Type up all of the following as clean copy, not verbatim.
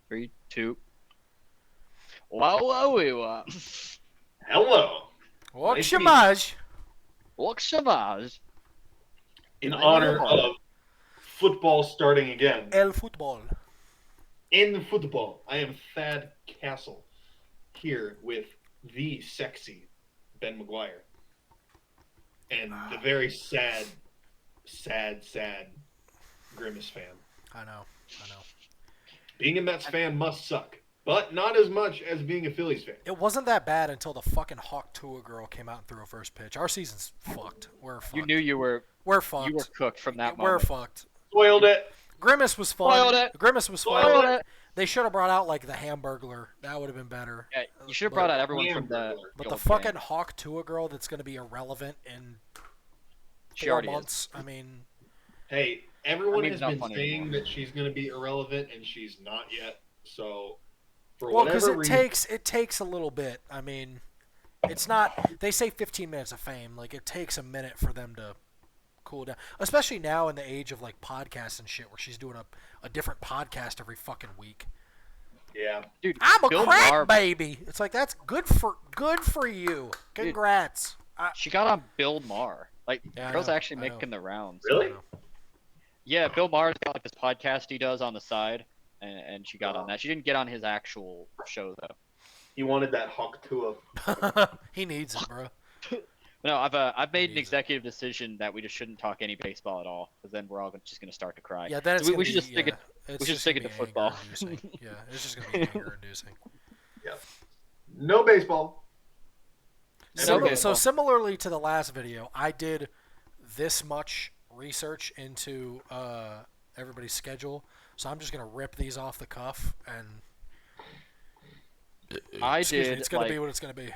3, 2. Wow. Hello, What my team. shamaj? Walk Savage. In honor of football starting again. El fútbol. In football, I am Thad Castle, here with the sexy Ben McGuire. And the very sad Grimace fan. I know. Being a Mets fan must suck, but not as much as being a Phillies fan. It wasn't that bad until the fucking Hawk Tua girl came out and threw a first pitch. Our season's fucked. We're fucked. You knew you were We're fucked. you were cooked from that We're moment. fucked. Spoiled it. Grimace was fun. Spoiled it. Grimace was fun. Spoiled it. They should have brought out like the Hamburglar. That would have been better. Yeah, you should have brought out everyone from the. Hamburglar. But old the fucking gang. Hawk Tua girl that's going to be irrelevant in She 4 already months. I mean, Hey, everyone I mean, has it's not been funny saying anymore. that she's going to be irrelevant, and she's not yet. So, for well, because whatever reason, it takes a little bit. I mean, it's not. They say 15 minutes of fame. Like it takes a minute for them to cool down. Especially now in the age of like podcasts and shit, where she's doing a different podcast every fucking week. yeah. Dude, I'm a Bill crack Maher, baby. It's like that's good for you. Congrats. She got on Bill Maher. Like, Yeah, I girl's know, actually I know. making the rounds. Really? Yeah, Bill Maher's got like this podcast he does on the side, and she got on that. She didn't get on his actual show though. He wanted that Hawk Tua. He needs it, bro. No, I've made an Needs it. executive decision that we just shouldn't talk any baseball at all, because then we're all just gonna start to cry. Yeah, then So it's we gonna should be, just stick it. it's we should just stick gonna it to be football. anger-inducing. Yeah, it's just gonna be anger-inducing. No baseball. So- Okay. So similarly to the last video, I did this much research into everybody's schedule, so I'm just gonna rip these off the cuff and I excuse me, did it's gonna like be what it's gonna be.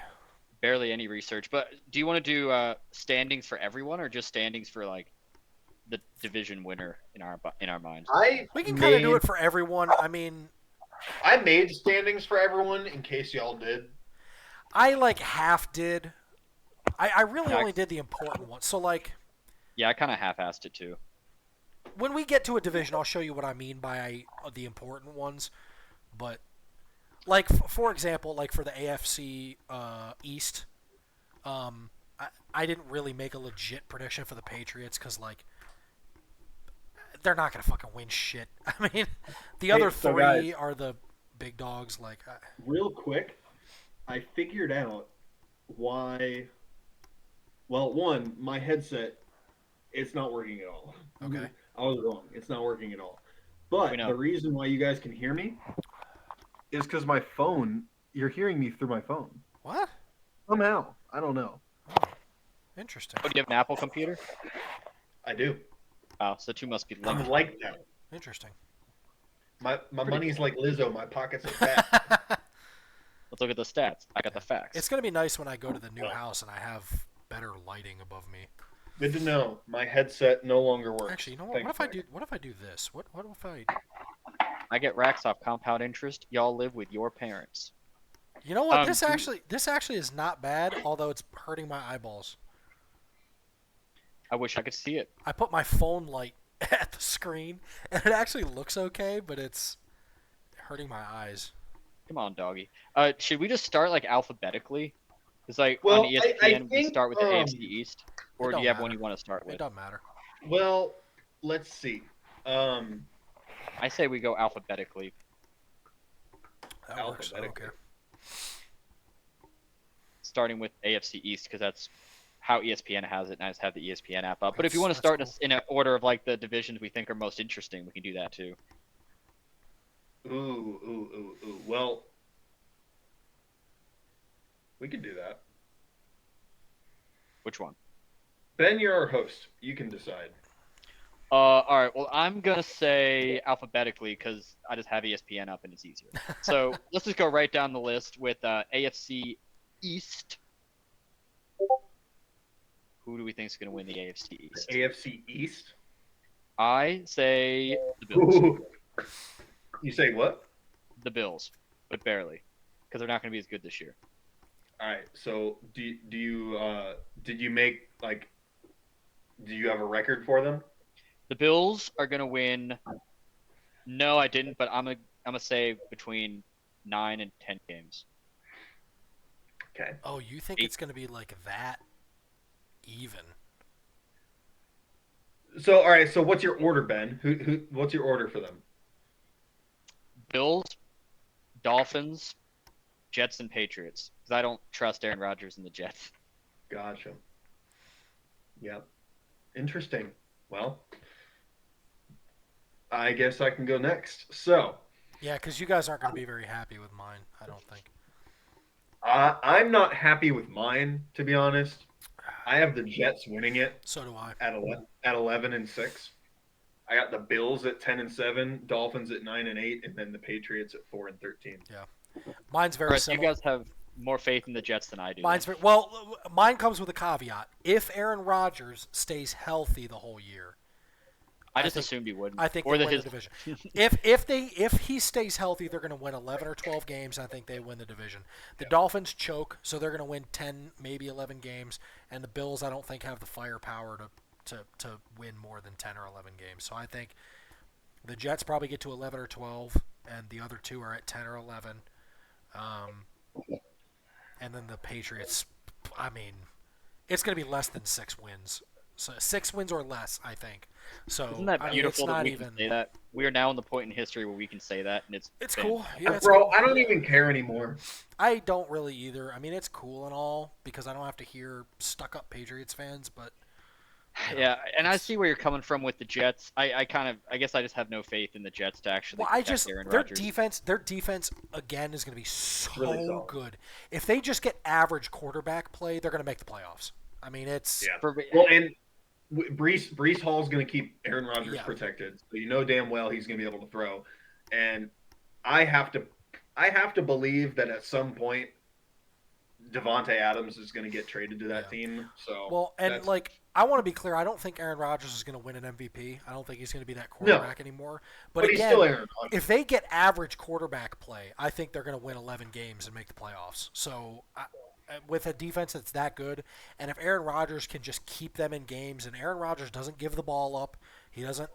barely any research, but do you want to do standings for everyone or just standings for like the division winner in our minds? We can kind of do it for everyone. I mean, I made standings for everyone in case y'all did. I like half did. I really Yeah, I- only did the important ones. So like Yeah, I kind of half-assed it too. when we get to a division, I'll show you what I mean by the important ones. But like for example, like for the AFC East, I didn't really make a legit prediction for the Patriots because like they're not gonna fucking win shit. I mean, the other so three guys- are the big dogs. Like, Real quick, I figured out why. Well, one, my headset, it's not working at all. Okay. I was wrong. It's not working at all. But We know. the reason why you guys can hear me is because my phone. You're hearing me through my phone what? somehow. I don't know. Interesting. Oh, do you have an Apple computer? I do. Oh, so the two must be I'm linked. like that. Interesting. My money's like Lizzo. My pockets are fat. Let's look at the stats. I got the facts. It's gonna be nice when I go to the new house and I have better lighting above me. Good to know. My headset no longer works. Actually, you know what? Thanks, What if I Mike. do? What if I do this? What if I? I get racks off compound interest. Y'all live with your parents. You know what? Um, This actually is not bad. Although it's hurting my eyeballs. I wish I could see it. I put my phone light at the screen, and it actually looks okay, but it's hurting my eyes. Come on, doggy. Should we just start like alphabetically? Because like Well, on I ESPN, we think, start with the AFC East, or It do don't you have one matter. you want to start It with? doesn't matter. Well, let's see. I say we go alphabetically. That works. I don't Alphabetically. care. Starting with AFC East because that's how E ESPN has it, and I just have the E ESPN app up. But if you That's- want to start that's in an order of like the divisions we think are most interesting, we can do that too. Ooh. Well, we could do that. Which one? Ben, you're our host. You can decide. All right. Well, I'm gonna say alphabetically because I just have ESPN up and it's easier. So let's just go right down the list with AFC East. Who do we think is gonna win the AFC East? AFC East. I say the Bills. Ooh. You say what? The Bills, but barely, because they're not gonna be as good this year. All right. So do you did you make like? Do you have a record for them? The Bills are gonna win No, I didn't, but I'm gonna say between 9 and 10 games. Okay. Oh, you think 8. it's going to be like that even? So all right. So what's your order, Ben? What's your order for them? Bills, Dolphins, Jets, and Patriots. Because I don't trust Aaron Rodgers and the Jets. Gotcha. Yep. Interesting. Well, I guess I can go next. So Yeah, because you guys aren't going to be very happy with mine, I don't think. I'm not happy with mine, to be honest. I have the Jets winning it So do I. at 11-6. I got the Bills at 10-7, Dolphins at 9-8, and then the Patriots at 4-13. Mine's very Alright, you similar. guys have more faith in the Jets than I do. Mine's very, well, mine comes with a caveat. If Aaron Rodgers stays healthy the whole year, I just think- assumed he wouldn't. I think or they that win his the division. If he stays healthy, they're going to win 11 or 12 games. I think they win the division. The Dolphins choke, so they're going to win 10, maybe 11 games. And the Bills, I don't think, have the firepower to win more than 10 or 11 games. So I think the Jets probably get to 11 or 12, and the other two are at 10 or 11. And then the Patriots, I mean, it's going to be less than 6 wins. So 6 wins or less, I think. So Isn't that I mean, beautiful it's that not we even. can say that? We are now in the point in history where we can say that, and It's been- cool. Yeah, it's Bro, cool. I don't even care anymore. I don't really either. I mean, it's cool and all because I don't have to hear stuck-up Patriots fans, but Yeah, and I see where you're coming from with the Jets. I guess I just have no faith in the Jets to actually protect Aaron their Rodgers. defense again is going to be so Really solid. good. If they just get average quarterback play, they're going to make the playoffs. I mean, it's Yeah. For- Well, and Brees Hall's going to keep Aaron Rodgers Yeah. protected, so you know damn well he's going to be able to throw. And I have to believe that at some point Devontae Adams is going to get traded to that team. So well, and that's- like I want to be clear, I don't think Aaron Rodgers is going to win an MVP. I don't think he's going to be that quarterback anymore. But he's again, still Aaron Rodgers. if they get average quarterback play, I think they're going to win 11 games and make the playoffs. So with a defense that's that good, and if Aaron Rodgers can just keep them in games, and Aaron Rodgers doesn't give the ball up, he doesn't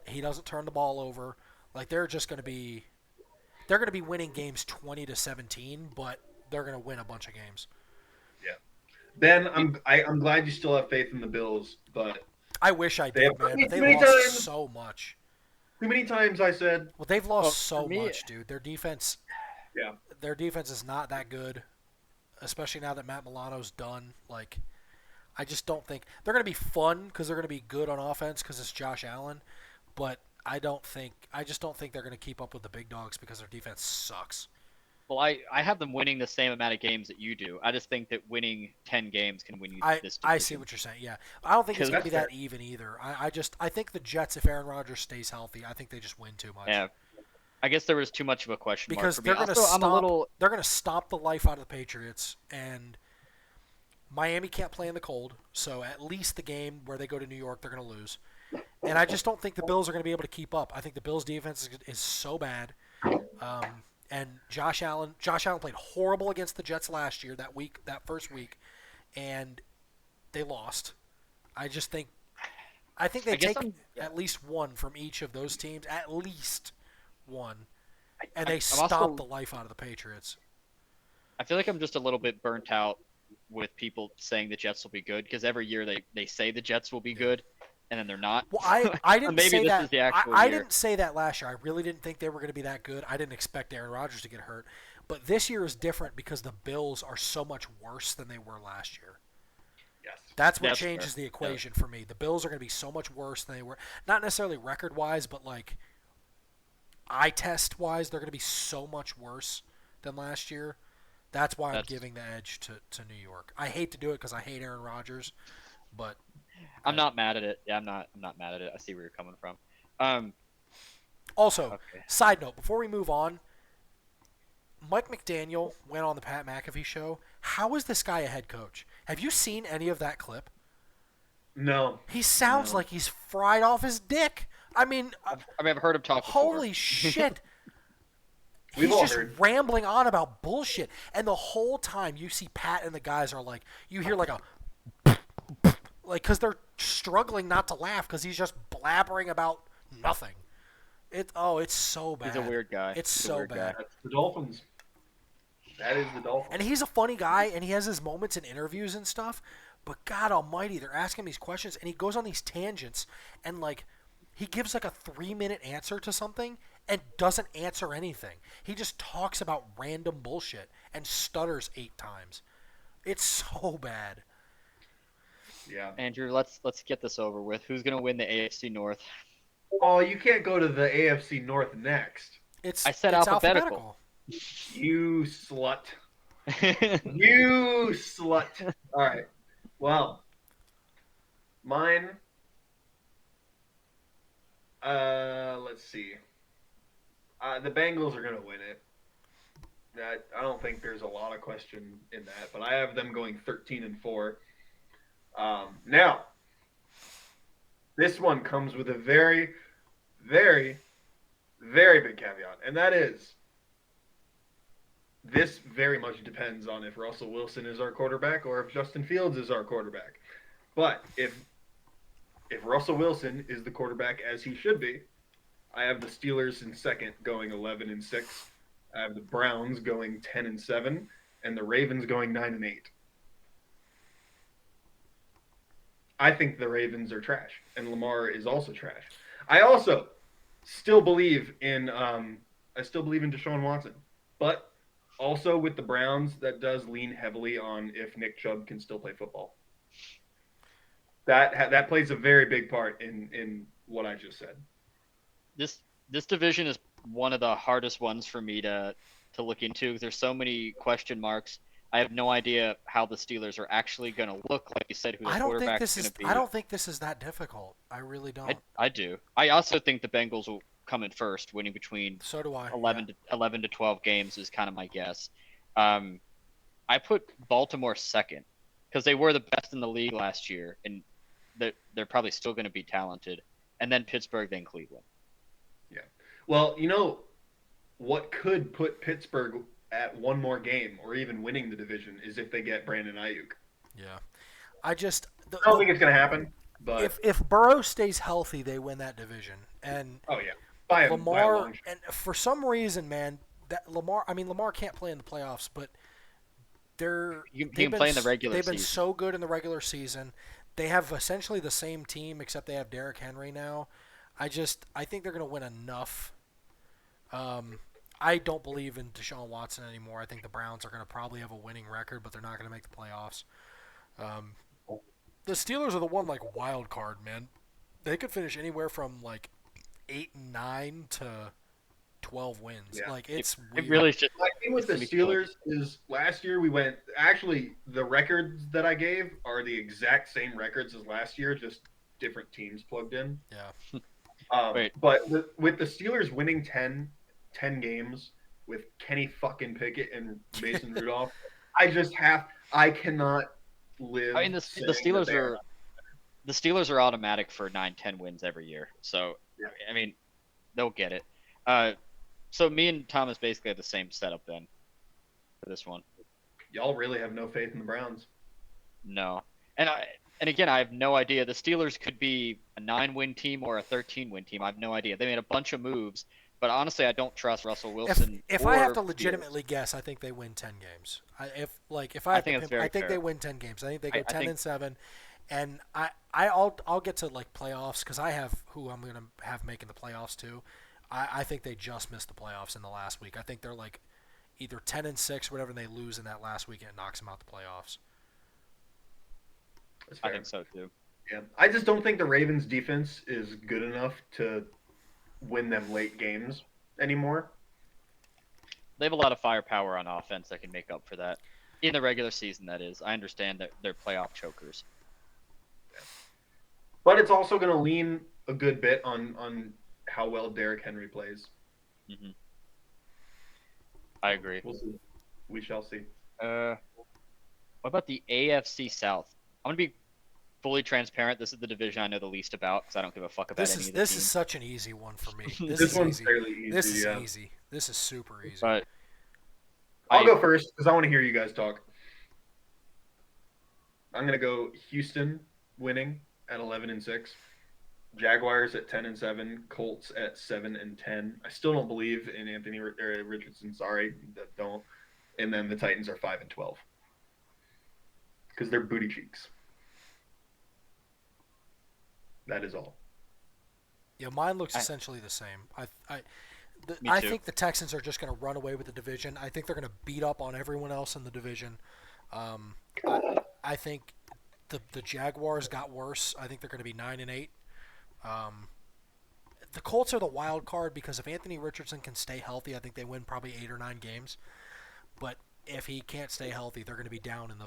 turn the ball over, like they're going to be winning games 20-17, but they're going to win a bunch of games. Ben, I'm glad you still have faith in the Bills, but I wish I They did, have- man, but they many lost times- so much. too many times I said, Well, they've lost Well, so for me- much, dude. Their defense is not that good, especially now that Matt Milano's done. Like, I just don't think they're going to be fun because they're going to be good on offense because it's Josh Allen, but I just don't think they're going to keep up with the big dogs because their defense sucks. Well, I have them winning the same amount of games that you do. I just think that winning 10 games can win you this division. I see what you're saying. Yeah, I don't think it's going to be That's that even either. I think the Jets, if Aaron Rodgers stays healthy, I think they just win too much. Yeah. I guess there was too much of a question mark Because for me. they're going to Also, I'm a little they're going to stomp the life out of the Patriots, and Miami can't play in the cold, so at least the game where they go to New York, they're going to lose. And I just don't think the Bills are going to be able to keep up. I think the Bills' defense is so bad. And Josh Allen played horrible against the Jets last year that first week, and they lost. I think they I guess take I'm- at least one from each of those teams, at least one, and I'm they stomp also- the life out of the Patriots. I feel like I'm just a little bit burnt out with people saying the Jets will be good because every year they say the Jets will be good and then they're not. Well, I didn't Maybe say this that. is the actual I year. didn't say that last year. I really didn't think they were going to be that good. I didn't expect Aaron Rodgers to get hurt. But this year is different because the Bills are so much worse than they were last year. yes. That's what That's changes fair. the equation for me. The Bills are going to be so much worse than they were. Not necessarily record-wise, but like eye test-wise, they're going to be so much worse than last year. That's why I'm That's- giving the edge to New York. I hate to do it because I hate Aaron Rodgers, but I'm not mad at it. Yeah, I'm not mad at it. I see where you're coming from. also, Okay. side note, before we move on, Mike McDaniel went on the Pat McAfee show. How is this guy a head coach? Have you seen any of that clip? No. He sounds No. like he's fried off his dick. I mean, I've heard him talk before. holy shit. We've He's all just heard. rambling on about bullshit. And the whole time you see Pat and the guys are like, you hear like a, like, because they're struggling not to laugh because he's just blabbering about nothing. It's so bad. He's a weird guy. It's He's a so weird guy. bad. That's the Dolphins. That is the Dolphins. And he's a funny guy, and he has his moments in interviews and stuff. But God Almighty, they're asking him these questions, and he goes on these tangents, and like, he gives like a 3-minute answer to something and doesn't answer anything. He just talks about random bullshit and stutters 8 times. It's so bad. Yeah. Andrew, let's get this over with. Who's gonna win the AFC North? Oh, you can't go to the AFC North next. It's I said it's alphabetical. You slut. You slut. All right. Well, mine. Let's see. The Bengals are gonna win it. I don't think there's a lot of question in that, but I have them going 13-4. Now, this one comes with a very, very, very big caveat, and that is this very much depends on if Russell Wilson is our quarterback or if Justin Fields is our quarterback. But if Russell Wilson is the quarterback as he should be, I have the Steelers in second going 11-6. I have the Browns going 10-7, and the Ravens going 9-8. I think the Ravens are trash, and Lamar is also trash. I also still believe in Deshaun Watson, but also with the Browns, that does lean heavily on if Nick Chubb can still play football. That plays a very big part in what I just said. This division is one of the hardest ones for me to look into because there's so many question marks. I have no idea how the Steelers are actually going to look. Like you said, who the quarterback is going to be. I don't think this is that difficult. I really don't. I do. I also think the Bengals will come in first, winning between So do I. 11 to 12 games is kind of my guess. I put Baltimore second because they were the best in the league last year, and they're probably still going to be talented. And then Pittsburgh, then Cleveland. Yeah. Well, you know what could put Pittsburgh at one more game or even winning the division is if they get Brandon Ayuk. Yeah. I don't think it's going to happen, but if Burrow stays healthy, they win that division. And oh yeah, by a long shot. And for some reason, man, that Lamar can't play in the playoffs, but he can play in the regular They've been season. so good in the regular season. They have essentially the same team except they have Derrick Henry now. I think they're going to win enough. I don't believe in Deshaun Watson anymore. I think the Browns are going to probably have a winning record, but they're not going to make the playoffs. The Steelers are the one wild card, man. They could finish anywhere from 8-9 to 12 wins. Yeah. It's It weird. really is just. My thing with the Steelers is last year we went. Actually, the records that I gave are the exact same records as last year, just different teams plugged in. Yeah. But with the Steelers winning 10 games with Kenny fucking Pickett and Mason Rudolph, I cannot live. I mean, the Steelers are automatic for 9-10 wins every year. So Yeah. I mean, they'll get it. So me and Thomas basically have the same setup then for this one. Y'all really have no faith in the Browns. No, and again, I have no idea. The Steelers could be a 9-win team or a 13-win team. I have no idea. They made a bunch of moves, but honestly, I don't trust Russell Wilson. If I have to legitimately guess, I think they win 10 games. I think they win 10 games. I think they go 10-7, and I'll get to playoffs because I have who I'm gonna have making the playoffs too. I think they just missed the playoffs in the last week. I think they're either 10-6, whatever, and they lose in that last week and it knocks them out the playoffs. I think so too. Yeah, I just don't think the Ravens' defense is good enough to win them late games anymore. They have a lot of firepower on offense that can make up for that in the regular season. That is, I understand that they're playoff chokers. But it's also going to lean a good bit on how well Derrick Henry plays. Mm-hmm. I agree. We'll see. We shall see. What about the AFC South? I'm gonna be fully transparent. This is the division I know the least about because I don't give a fuck about any of the teams. This is such an easy one for me. This one's fairly easy. This is easy. This is super easy. But I'll go first because I want to hear you guys talk. I'm gonna go Houston winning at 11-6. Jaguars at 10-7, Colts at 7-10. I still don't believe in Anthony Richardson. Sorry, that don't. And then the Titans are 5-12 because they're booty cheeks. That is all. Yeah, mine looks essentially the same. Me I too. think the Texans are just going to run away with the division. I think they're going to beat up on everyone else in the division. I think the Jaguars got worse. I think they're going to be 9-8. The Colts are the wild card because if Anthony Richardson can stay healthy, I think they win probably 8 or 9 games. But if he can't stay healthy, they're going to be down in the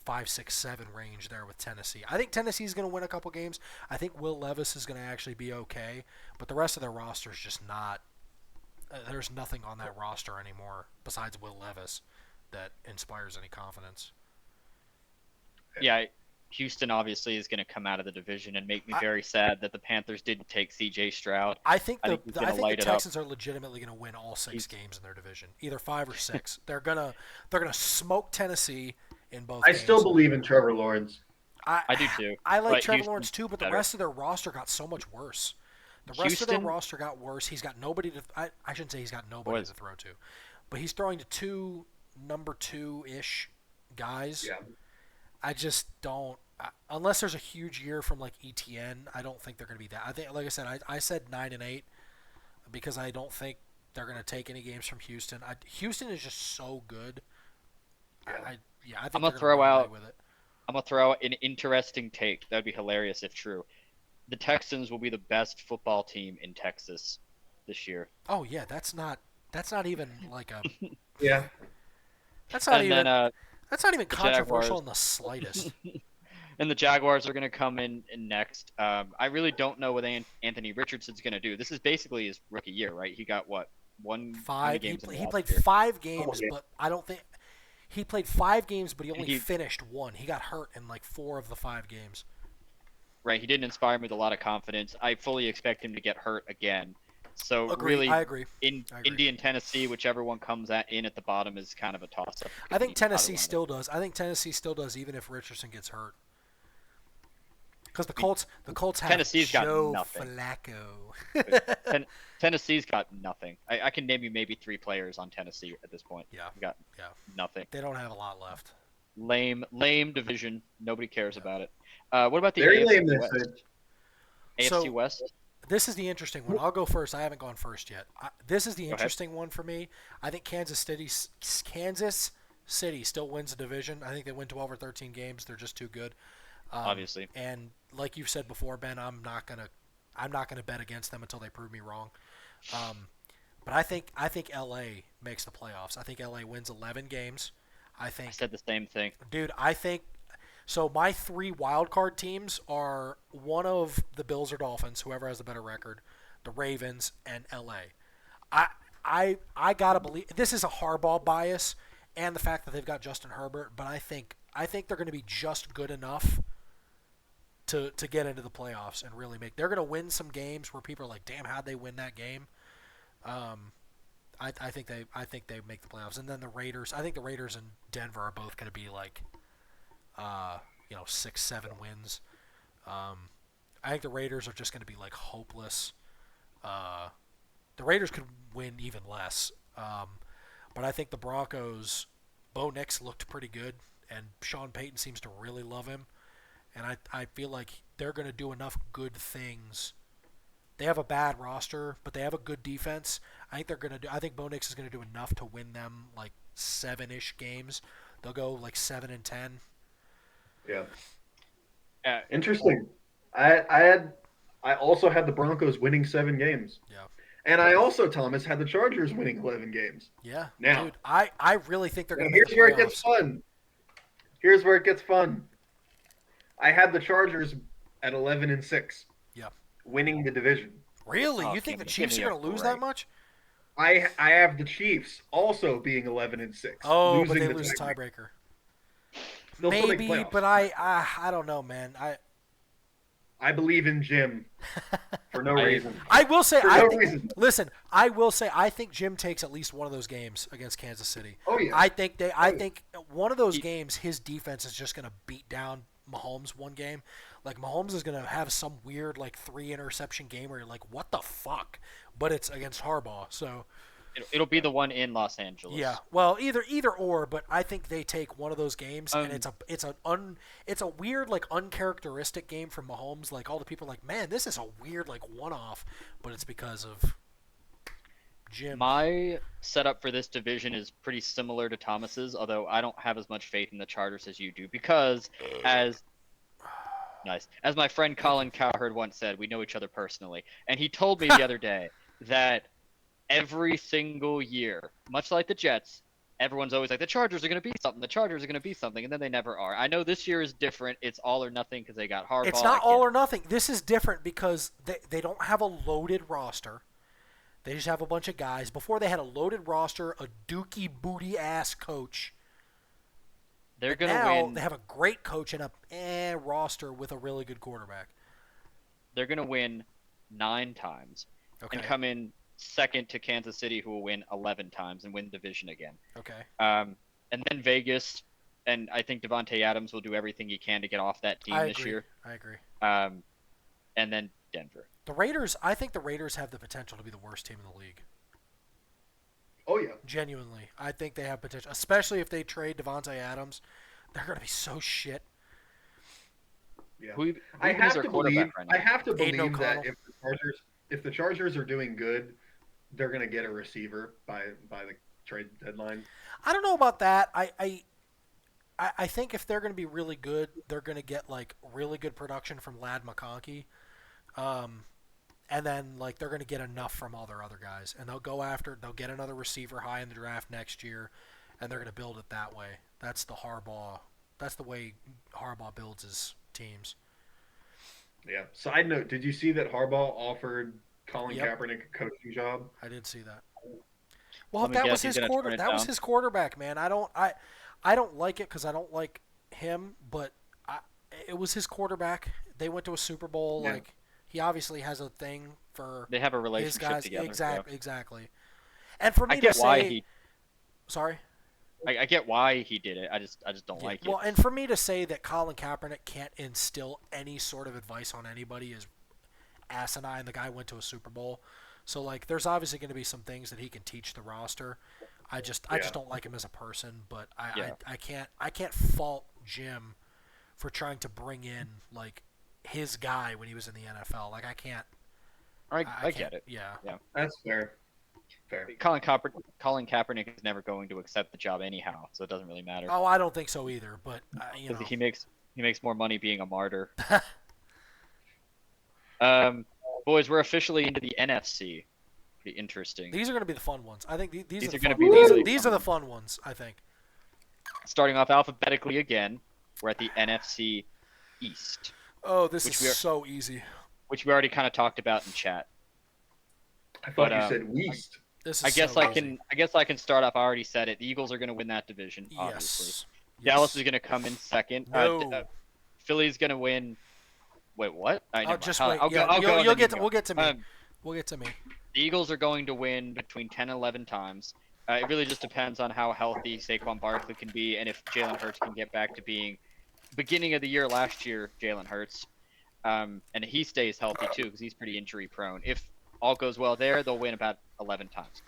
5, 6, 7 range there with Tennessee. I think Tennessee's going to win a couple games. I think Will Levis is going to actually be okay, but the rest of their roster is just not. There's nothing on that roster anymore besides Will Levis that inspires any confidence. Yeah, Houston obviously is going to come out of the division and make me very sad that the Panthers didn't take C.J. Stroud. I think I the think he's gonna I think light the it up. Texans are legitimately going to win all 6 games in their division, either 5 or 6. They're gonna smoke Tennessee in both. I games. still believe in Trevor Lawrence. I do too. I like but Trevor Houston's Lawrence too, but the better. rest of their roster got so much worse. The rest of their Houston- roster got worse. He's got nobody to. I shouldn't say he's got nobody Boys. to throw to, but he's throwing to 2 number 2-ish guys. Yeah. I just don't. Unless there's a huge year from like ETN, I don't think they're going to be that. I think, like I said, I said 9-8 because I don't think they're going to take any games from Houston. Houston is just so good. I think I'm they're gonna gonna throw run away out- with it. I'm going to throw out an interesting take. That would be hilarious if true. The Texans will be the best football team in Texas this year. Oh yeah, that's not even like a. Yeah. That's not And even. then That's not even controversial Jaguars. in the slightest. and the Jaguars are going to come in next. I really don't know what Anthony Richardson's going to do. This is basically his rookie year, right? He got what? How many 5. games in the He last played year? 5 games, yeah. but I don't think he played 5 games, but he only he- finished 1. He got hurt in like 4 of the 5 games. Right, he didn't inspire me with a lot of confidence. I fully expect him to get hurt again. So really, I agree. in I agree. Indy and Tennessee, whichever one comes in at the bottom is kind of a toss-up. I think Tennessee still does. I think Tennessee still does, even if Richardson gets hurt. Because the Colts have Tennessee's got Joe nothing. Flacco. Tennessee's got nothing. I can name you maybe 3 players on Tennessee at this point. Yeah. We've got Yeah. nothing. They don't have a lot left. Lame division. Nobody cares about it. What about the Very AFC lame this West? year. AFC So- West? This is the interesting one. I'll go first. I haven't gone first yet. This is the ahead. interesting one for me. I think Kansas City still wins the division. I think they win 12 or 13 games. They're just too good. Obviously. And like you've said before, Ben, I'm not gonna bet against them until they prove me wrong. But I think LA makes the playoffs. I think LA wins 11 games. I I think, said the same thing. dude. I think so. My 3 wild card teams are one of the Bills or Dolphins, whoever has the better record, the Ravens, and LA. I gotta believe this is a Harbaugh bias and the fact that they've got Justin Herbert, but I think they're going to be just good enough to get into the playoffs and really make. They're going to win some games where people are like, "Damn, how'd they win that game?" I think they make the playoffs, and then the Raiders. I think the Raiders and Denver are both going to be like, 6, 7 wins. I think the Raiders are just going to be like hopeless. The Raiders could win even less, but I think the Broncos. Bo Nix looked pretty good, and Sean Payton seems to really love him, and I feel like they're going to do enough good things. They have a bad roster, but they have a good defense. I think Bo Nix is going to do enough to win them like 7-ish games. They'll go like 7-10. Yeah. Yeah, Interesting. I also had the Broncos winning 7 games. Yeah. And I also, Thomas, had the Chargers winning 11 games. Yeah. Now- dude, I really think they're going And to make here's the where it gets playoffs. fun. Here's where it gets fun. I had the Chargers at 11-6. Yeah. Winning the division. Really? Oh, you think the give Chiefs me are a going to lose break. that much? I have the Chiefs also being 11-6. Oh, but losing they the lose the tiebreaker. tiebreaker. They'll still make Maybe, playoffs. but I don't know, man. I believe in Jim for no I- reason. I will say, For no reason. listen, I will say, I think Jim takes at least one of those games against Kansas City. Oh yeah. I think one of those games, his defense is just going to beat down Mahomes one game. Like Mahomes is gonna have some weird like 3 interception game where you're like, what the fuck? But it's against Harbaugh, so It'll be the one in Los Angeles. yeah. Well, either or, but I think they take one of those games, and it's a weird like uncharacteristic game from Mahomes. Like all the people are like, man, this is a weird like one-off, but it's because of Jim. My setup for this division is pretty similar to Thomas's, although I don't have as much faith in the Chargers as you do, because as my friend Colin Cowherd once said, we know each other personally, and he told me the other day that every single year, much like the Jets, everyone's always like, the Chargers are going to be something, the Chargers are going to be something, and then they never are. I know this year is different. It's all or nothing because they got Harbaugh. It's not all or nothing. This is different because they don't have a loaded roster. They just have a bunch of guys. Before they had a loaded roster, a dookie booty ass coach. They're going to now win. They have a great coach and a roster with a really good quarterback. They're going to win 9 times Okay. and come in second to Kansas City, who will win 11 times and win the division again. Okay. And then Vegas, and I think Devontae Adams will do everything he can to get off that team this year. I agree. And then Denver. The Raiders, I think the Raiders have the potential to be the worst team in the league. Oh yeah. Genuinely. I think they have potential, especially if they trade Devontae Adams. They're going to be so shit. Yeah. Who's I their have to believe. quarterback right now? I have to Aiden believe that O'Connell. if the Chargers are doing good, they're gonna get a receiver by the trade deadline. I don't know about that. I think if they're going to be really good, they're going to get like really good production from Lad McConkey. And then like they're going to get enough from all their other guys, and they'll get another receiver high in the draft next year, and they're going to build it that way. That's the way Harbaugh builds his teams. Yeah. Side note: did you see that Harbaugh offered Colin Yep. Kaepernick a coaching job? I did see that. Well, Let if me that guess, was he's his gonna turn it that was down? his quarterback, man. I don't like it because I don't like him, but it was his quarterback. They went to a Super Bowl. Yeah. Like he obviously has a thing for They have a his relationship guys. together. Exactly. And for me I get to why say, he. sorry. I get why he did it. I just don't Yeah. like Well, it. and for me to say that Colin Kaepernick can't instill any sort of advice on anybody is asinine. The guy went to a Super Bowl, so like, there's obviously going to be some things that he can teach the roster. I just don't like him as a person, but I can't fault Jim for trying to bring in like his guy when he was in the NFL. Like I can't. I can't- get it. Yeah. That's fair. Fair. Colin Kaepernick is never going to accept the job anyhow, so it doesn't really matter. Oh, I don't think so either. But you know, Because he makes more money being a martyr. Boys, we're officially into the NFC. Pretty interesting. these are going to be the fun ones. I think these These are are the gonna fun be ones. really These fun are the fun ones. I think. Starting off alphabetically again, we're at the NFC East, Oh, this Which is we are- so easy. which we already kind of talked about in chat. I thought But, you said Weast. This is I guess so I easy. can. I guess I can start off. I already said it. The Eagles are going to win that division, obviously. Yes. Dallas Yes. is going to come in second. No. Philly's going to win. Wait, what? I'll just I'll wait. go- Yeah, I'll go and you'll then get you to. go. We'll get to me. Um, We'll get to me. The Eagles are going to win between 10 and 11 times. It really just depends on how healthy Saquon Barkley can be and if Jalen Hurts can get back to being beginning of the year last year, Jalen Hurts. And he stays healthy too because he's pretty injury prone. If all goes well there, they'll win about 11 times.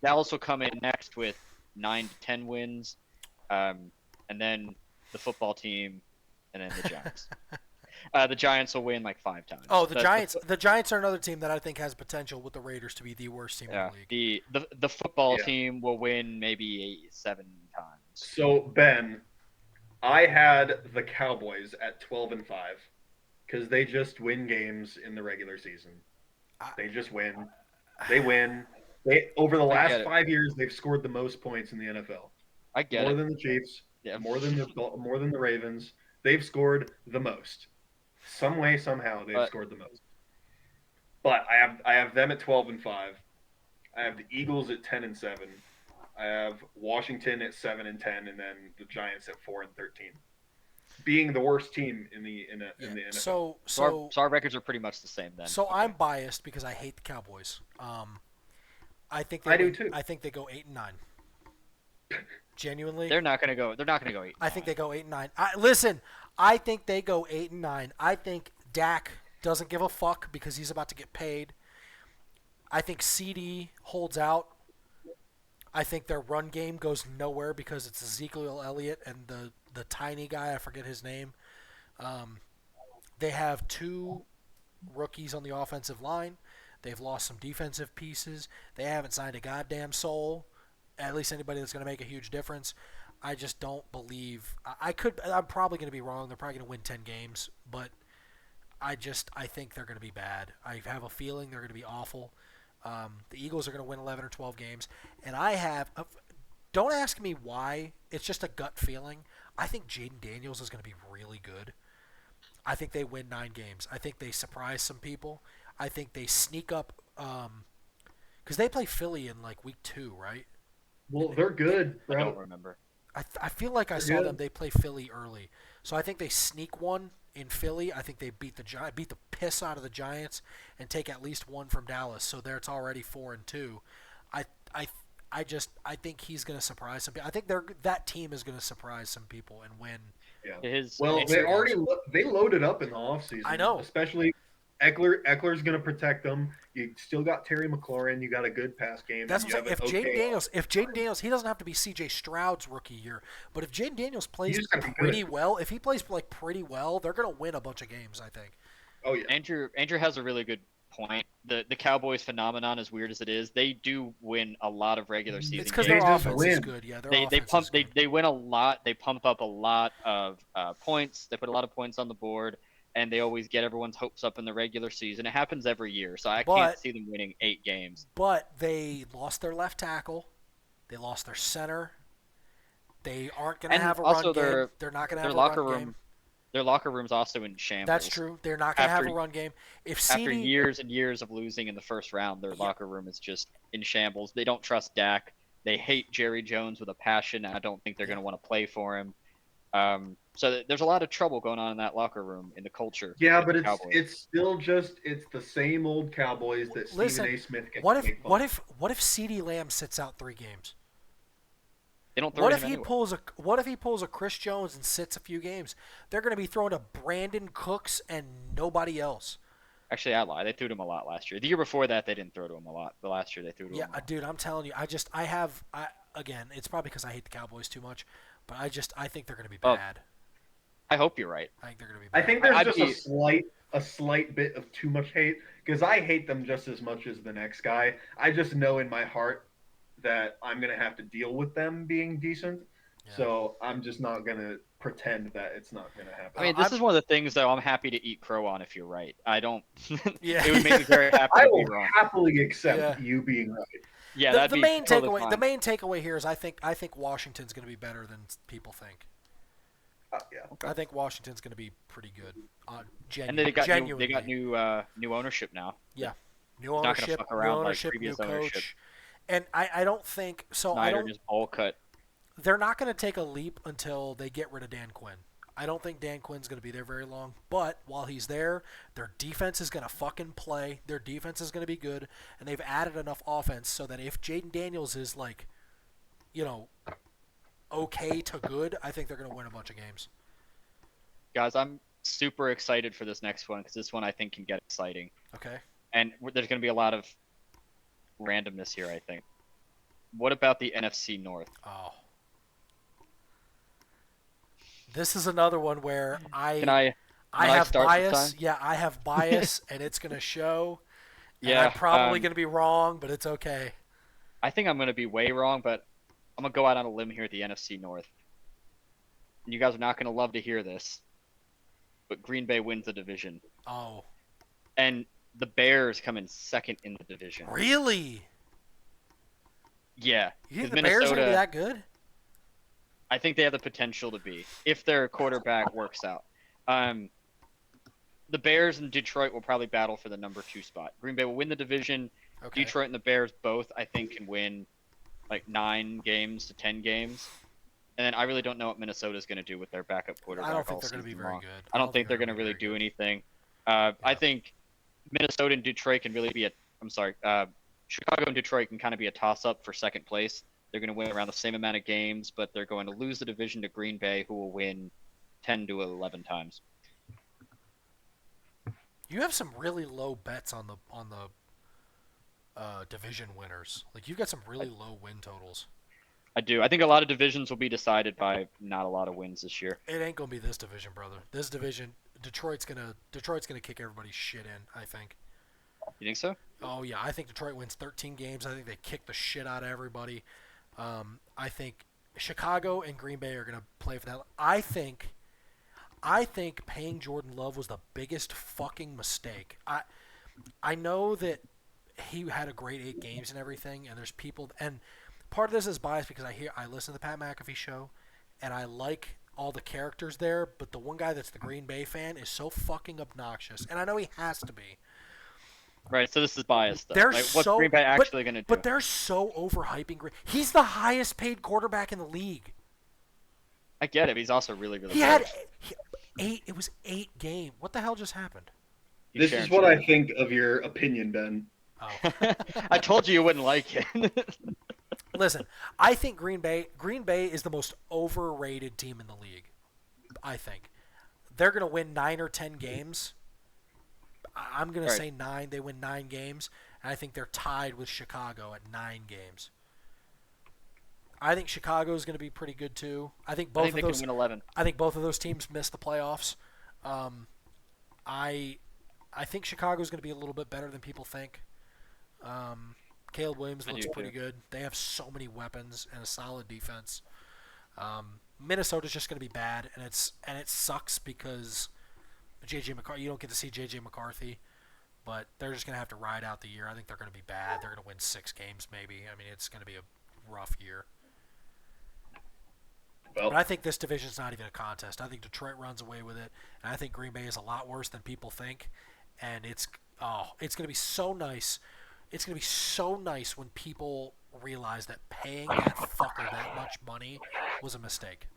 Dallas will come in next with 9 to 10 wins. And then the football team and then the Giants. The Giants will win like 5 times. Oh, the That's Giants. The Giants are another team that I think has potential with the Raiders to be the worst team Yeah, in the league. the football Yeah. team will win maybe 7 times. So Ben, I had the Cowboys at 12-5 because they just win games in the regular season. They just win. They win. They over the I last get it. 5 years, they've scored the most points in the NFL. I get More it. than the Chiefs. Yeah. More than the Ravens. They've scored the most. Some way, somehow, they've But- scored the most. But I have them at 12-5. I have the Eagles at 10-7. I have Washington at 7-10, and then the Giants at 4-13, being the worst team in the NFL. So So our records are pretty much the same then. So I'm biased because I hate the Cowboys. I think I do too. I think they go 8-9. Genuinely, They're not gonna go. They're not gonna go 8. I think they go 8-9. Listen, I think they go 8-9. I think Dak doesn't give a fuck because he's about to get paid. I think CD holds out. I think their run game goes nowhere because it's Ezekiel Elliott and the tiny guy, I forget his name. They have two rookies on the offensive line. They've lost some defensive pieces. They haven't signed a goddamn soul, at least anybody that's going to make a huge difference. I just don't believe. I'm probably going to be wrong. They're probably going to win 10 games, but I think they're going to be bad. I have a feeling they're going to be awful. The Eagles are going to win 11 or 12 games, and don't ask me why. It's just a gut feeling. I think Jaden Daniels is going to be really good. I think they win 9 games. I think they surprise some people. I think they sneak up because they play Philly in like week 2, right? Well, they're good, I bro. don't remember. I feel like I They're saw good. them. They play Philly early, so I think they sneak one in Philly. I think they beat the piss out of the Giants, and take at least one from Dallas. So there, it's already 4-2. I I I think he's going to surprise some people. I think that team is going to surprise some people and win. Yeah. His Well, It's- they already they loaded up in the offseason. I know. Especially Eckler's going to protect them. You still got Terry McLaurin. You got a good pass game. That's and what I'm you saying. have an okay If Jaden Daniels, he doesn't have to be C.J. Stroud's rookie year, but if Jaden Daniels plays just gotta be pretty good. well, if he plays like pretty well, they're going to win a bunch of games. I think. Oh yeah. Andrew has a really good point. The Cowboys phenomenon, as weird as it is, they do win a lot of regular season It's because games. their They just offense is win. good. Yeah, their They offense pump is good. they win a lot. They pump up a lot of points. They put a lot of points on the board, and they always get everyone's hopes up in the regular season. It happens every year, so I But- can't see them winning 8 games. But they lost their left tackle. They lost their center. They aren't going to And have a also run game. their- They're not going to Their have locker a run room, game. their locker room's also in shambles. That's true. They're not going to have After- a run game. If After CD, years and years of losing in the first round, their Yeah. locker room is just in shambles. They don't trust Dak. They hate Jerry Jones with a passion, and I don't think they're going to want to play for him. So there's a lot of trouble going on in that locker room, in the culture. Yeah, with but the it's Cowboys. it's still just it's the same old Cowboys that Listen, Stephen A. Smith gets what to if make fun what of. if CD Lamb sits out 3 games? They don't throw What him if he anyway. pulls a Chris Jones and sits a few games? They're going to be throwing to Brandon Cooks and nobody else. Actually, I lie. They threw to him a lot last year. The year before that, they didn't throw to him a lot. The last year, they threw to Yeah, him a lot. dude, I'm telling you, again, it's probably because I hate the Cowboys too much, but I think they're going to be Oh. bad. I hope you're right. I think they're going to be I bad. think there's I'd just be- a slight bit of too much hate because I hate them just as much as the next guy. I just know in my heart that I'm gonna have to deal with them being decent. Yeah. So I'm just not gonna pretend that it's not gonna happen. I mean, this is one of the things, though, I'm happy to eat crow on if you're right. I don't. Yeah. It would make me very happy I to will be wrong. happily accept Yeah. you being right. Yeah, the that'd be main totally takeaway, fine. the main takeaway here is I think Washington's going to be better than people think. Yeah. I think Washington's going to be pretty good. And they got genuinely. new ownership now. New not gonna ownership, fuck around like new previous coach. ownership. And I don't think so. Snyder just bowl cut. They're not going to take a leap until they get rid of Dan Quinn. I don't think Dan Quinn's going to be there very long. But while he's there, their defense is going to fucking play. Their defense is going to be good, and they've added enough offense so that if Jaden Daniels is like, okay to good, I think they're going to win a bunch of games. Guys, I'm super excited for this next one because this one I think can get exciting. Okay. And there's going to be a lot of randomness here, I think. What about the NFC North? Oh. This is another one where Can I have start this bias. time? Yeah, I have bias, and it's going to show. And Yeah, I'm probably going to be wrong, but it's okay. I think I'm going to be way wrong, but I'm going to go out on a limb here at the NFC North. And you guys are not going to love to hear this, but Green Bay wins the division. Oh. And the Bears come in second in the division. Really? Yeah. You think 'cause the Bears are going to be Minnesota- that good? I think they have the potential to be if their quarterback works out. The Bears and Detroit will probably battle for the number 2 spot. Green Bay will win the division. Okay. Detroit and the Bears both, I think, can win like 9 games to 10 games. And then I really don't know what Minnesota's going to do with their backup quarterback. I don't think all they're going to be season very long. good. I don't think they're going to really do anything. I think Minnesota and Detroit can really be Chicago and Detroit can kind of be a toss-up for second place. They're going to win around the same amount of games, but they're going to lose the division to Green Bay, who will win 10 to 11 times. You have some really low bets on the division winners. Like you've got some really low win totals. I do. I think a lot of divisions will be decided by not a lot of wins this year. It ain't gonna be this division, brother. This division, Detroit's gonna kick everybody's shit in. I think. You think so? Oh yeah, I think Detroit wins 13 games. I think they kick the shit out of everybody. I think Chicago and Green Bay are gonna play for that. I think paying Jordan Love was the biggest fucking mistake. I know that he had a great 8 games and everything, and there's people, and part of this is biased because I listen to the Pat McAfee show, and I like all the characters there, but the one guy that's the Green Bay fan is so fucking obnoxious, and I know he has to be. Right, so this is biased, though. They're Like, what's so, Green Bay actually going to do? But they're so overhyping Green. He's the highest paid quarterback in the league. I get it, but he's also really, really He good. had 8. It was 8 games. What the hell just happened? He's This sharing is what I shit. think of your opinion, Ben. Oh. I told you wouldn't like it. Listen, I think Green Bay is the most overrated team in the league. I think they're going to win 9 or 10 games. I'm going to say 9. They win 9 games, and I think they're tied with Chicago at 9 games. I think Chicago is going to be pretty good too. I think both they of those. can win 11. I think both of those teams missed the playoffs. I think Chicago is going to be a little bit better than people think. Caleb Williams looks pretty good. They have so many weapons and a solid defense. Minnesota's just going to be bad, and it sucks because J.J. McCarthy. You don't get to see J.J. McCarthy, but they're just going to have to ride out the year. I think they're going to be bad. They're going to win 6 games maybe. I mean, it's going to be a rough year. Well, But I think this division's not even a contest. I think Detroit runs away with it, and I think Green Bay is a lot worse than people think. And it's going to be so nice. It's going to be so nice when people realize that paying that fucker that much money was a mistake.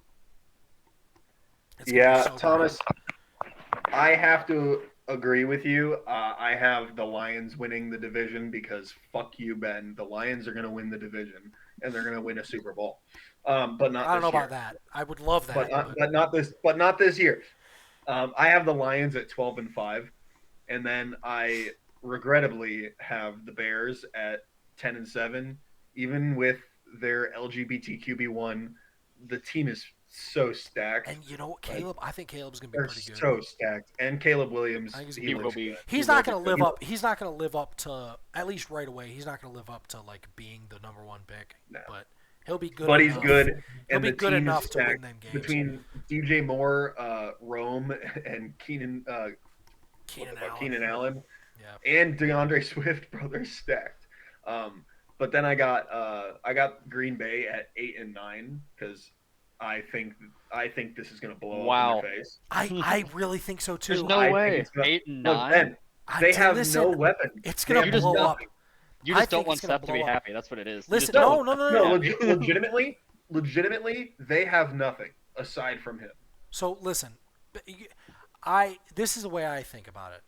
It's gonna be yeah, so Thomas, great. I have to agree with you. I have the Lions winning the division because fuck you, Ben. The Lions are going to win the division, and they're going to win a Super Bowl. But not. I don't know this year. about that. I would love that. But not this. But not this year. I have the Lions at 12-5, and then I regrettably have the Bears at 10-7. Even with their LGBTQB1, the team is so stacked. And you know what, Caleb? I think Caleb's going to be They're pretty good. so stacked. And Caleb Williams, I think he's he gonna will looks be. good. He's not going to live up. He's not going to live up to, at least right away. He's not going to live up to like being the number 1 pick. No. But he'll be good. But he's enough. good. He'll And be the good team enough is to win stacked them games. between DJ Moore, Rome, and Keenan Allen. Allen. Yeah. And DeAndre Swift, bro, they're stacked. But then I got Green Bay at 8-9 because I think this is gonna blow up in their face. I really think so too. There's no I think way. it's gonna- 8 and No, 9. Ben, they have listen, no weapon. It's They going have to blow up. nothing. You I just don't think want it's gonna Steph to be blow up. happy. That's what it is. You Listen, just don't no. No, legitimately, they have nothing aside from him. So listen, this is the way I think about it.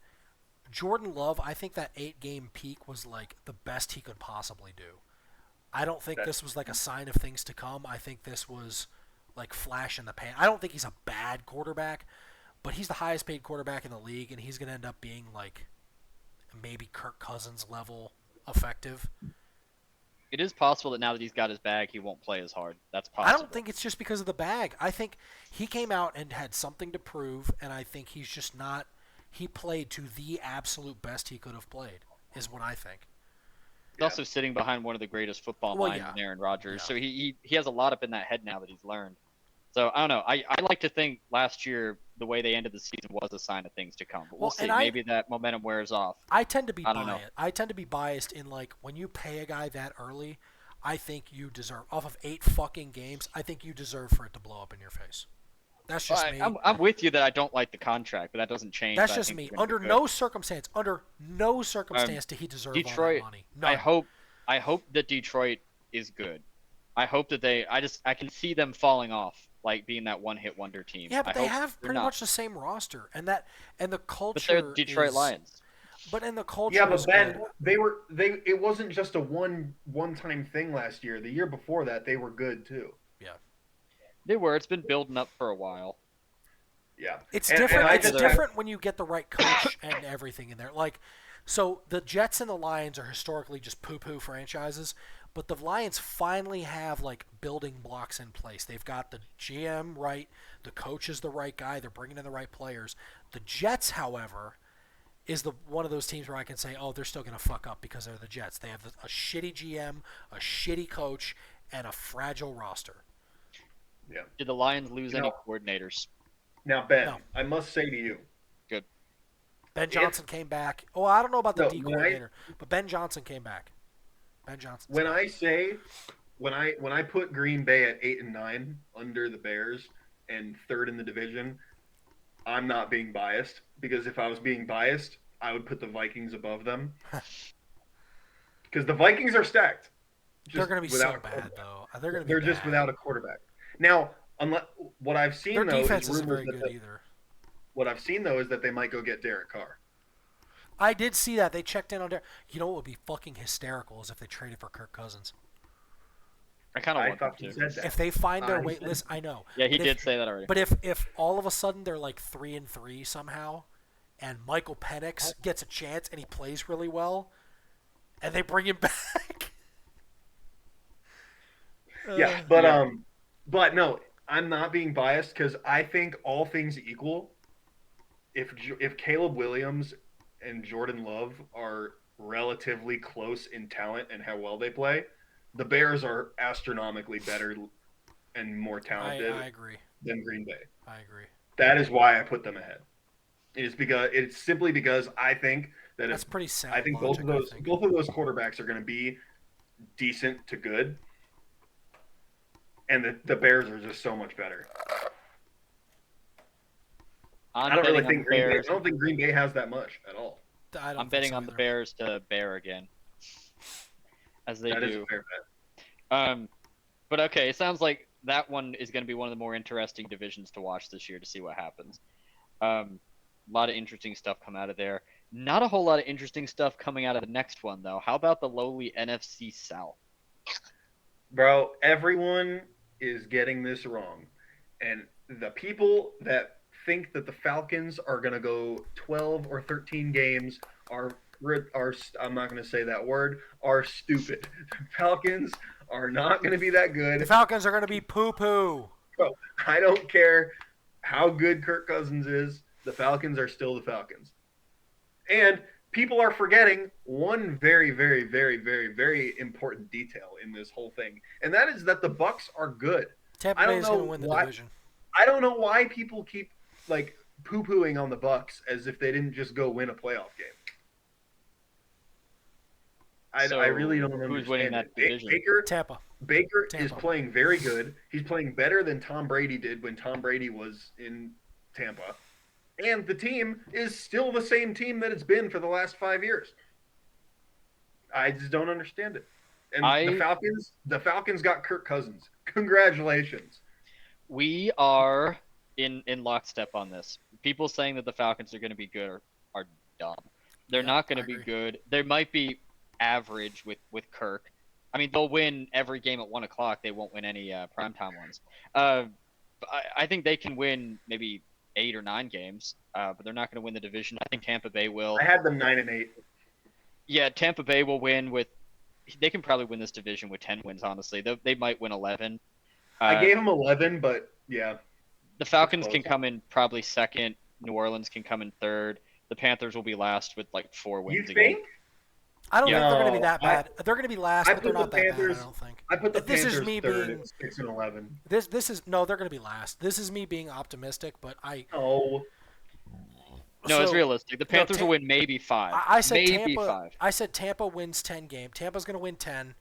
Jordan Love, I think that 8-game peak was like the best he could possibly do. I don't think this was like a sign of things to come. I think this was like flash in the pan. I don't think he's a bad quarterback, but he's the highest paid quarterback in the league, and he's going to end up being like maybe Kirk Cousins level effective. It is possible that now that he's got his bag, he won't play as hard. That's possible. I don't think it's just because of the bag. I think he came out and had something to prove, and I think he's just not. He played to the absolute best he could have played, is what I think. He's also sitting behind one of the greatest football minds in Aaron Rodgers. Yeah. So he has a lot up in that head now that he's learned. So I don't know. I like to think last year the way they ended the season was a sign of things to come. But we'll see. Maybe that momentum wears off. I tend to be I don't know. biased. I tend to be biased in like when you pay a guy that early, I think you deserve off of 8 fucking games. I think you deserve for it to blow up in your face. That's just me. I'm with you that I don't like the contract, but that doesn't change. That's that I just think me. they're gonna be Under no circumstance did he deserve Detroit, all that money. None. I hope that Detroit is good. I hope that I can see them falling off, like being that one-hit wonder team. Yeah, but they have pretty much the same roster, and the culture. But they're Detroit Lions. But in the culture. Yeah, but Ben, good. it wasn't just a one-time thing last year. The year before that, they were good too. Yeah. They were. It's been building up for a while. Yeah. It's And different. I It's just different when you get the right coach and everything in there. Like, so the Jets and the Lions are historically just poo-poo franchises, but the Lions finally have like building blocks in place. They've got the GM right, the coach is the right guy, they're bringing in the right players. The Jets, however, is the one of those teams where I can say, oh, they're still going to fuck up because they're the Jets. They have a shitty GM, a shitty coach, and a fragile roster. yeah. Did the Lions lose You any know- coordinators? Now, Ben, No. I must say to you, Good. Ben Johnson came back. Oh, I don't know about the No, D when coordinator, but Ben Johnson came back. Ben Johnson. when I put Green Bay at 8-9 under the Bears and third in the division, I'm not being biased, because if I was being biased, I would put the Vikings above them. Because the Vikings are stacked. They're going to be so without a bad, quarterback. though. They're going to be They're bad. just without a quarterback. Now, unless what I've seen Their though defense is isn't rumors very that good either. what I've seen though is that they might go get Derek Carr. I did see that. They checked in on Derek. You know what would be fucking hysterical is if they traded for Kirk Cousins. I kind of I want them fucking to. said that. If they find their I wait said- list, I know. Yeah, he But did if- say that already. But if all of a sudden they're like 3-3 somehow, and Michael Penix gets a chance and he plays really well, and they bring him back. Yeah, but no, I'm not being biased because I think all things equal, if Caleb Williams and Jordan Love are relatively close in talent and how well they play, the Bears are astronomically better and more talented I agree. than Green Bay. I agree. That is why I put them ahead. It's simply because I think that That's if pretty sound I think logic, both of those quarterbacks are going to be decent to good, and the Bears are just so much better. I don't really think Green Bay. I don't think Green Bay has that much at all. I don't I'm think betting so on the either. Bears to bear again, as they That is do. a fair bet. But okay, it sounds like that one is going to be one of the more interesting divisions to watch this year to see what happens. A lot of interesting stuff come out of there. Not a whole lot of interesting stuff coming out of the next one, though. How about the lowly NFC South? Bro, everyone is getting this wrong. And the people that think that the Falcons are going to go 12 or 13 games are I'm not going to say that word, are stupid. The Falcons are not going to be that The good. Falcons are going to be poo-poo. I don't care how good Kirk Cousins is. The Falcons are still the Falcons. And people are forgetting one very, very, very, very, very important detail in this whole thing, and that is that the Bucks are good. Tampa I Bay don't is going to know win the why- division. I don't know why people keep like poo-pooing on the Bucks as if they didn't just go win a playoff game. So, I really don't who's understand winning that it. division? Tampa. Baker is Tampa. playing very good. He's playing better than Tom Brady did when Tom Brady was in Tampa. And the team is still the same team that it's been for the last 5 years. I just don't understand it. And the Falcons got Kirk Cousins. Congratulations. We are in lockstep on this. People saying that the Falcons are going to be good are dumb. They're Yeah, not going I to be agree. good. They might be average with Kirk. I mean, they'll win every game at 1 o'clock. They won't win any primetime ones. I think they can win maybe 8 or 9 games, but they're not going to win the division. I think Tampa Bay will. I had them 9-8. Yeah, Tampa Bay will win with. They can probably win this division with 10 wins. Honestly, they might win 11. I gave them 11, but yeah. The Falcons close. can come in probably second. New Orleans can come in third. The Panthers will be last with like 4 You wins again. think? I don't think they're going to be No, that bad. They're going to be last, I but they're put not the that Panthers- bad, I don't think. I put the This is Panthers me third being- at 6-11. This is no, they're going to be last. This is me being optimistic, but Oh, No, it's so- realistic. The Panthers will win maybe 5. I said maybe Tampa. 5. I said Tampa wins 10 games. Tampa's going to win 10.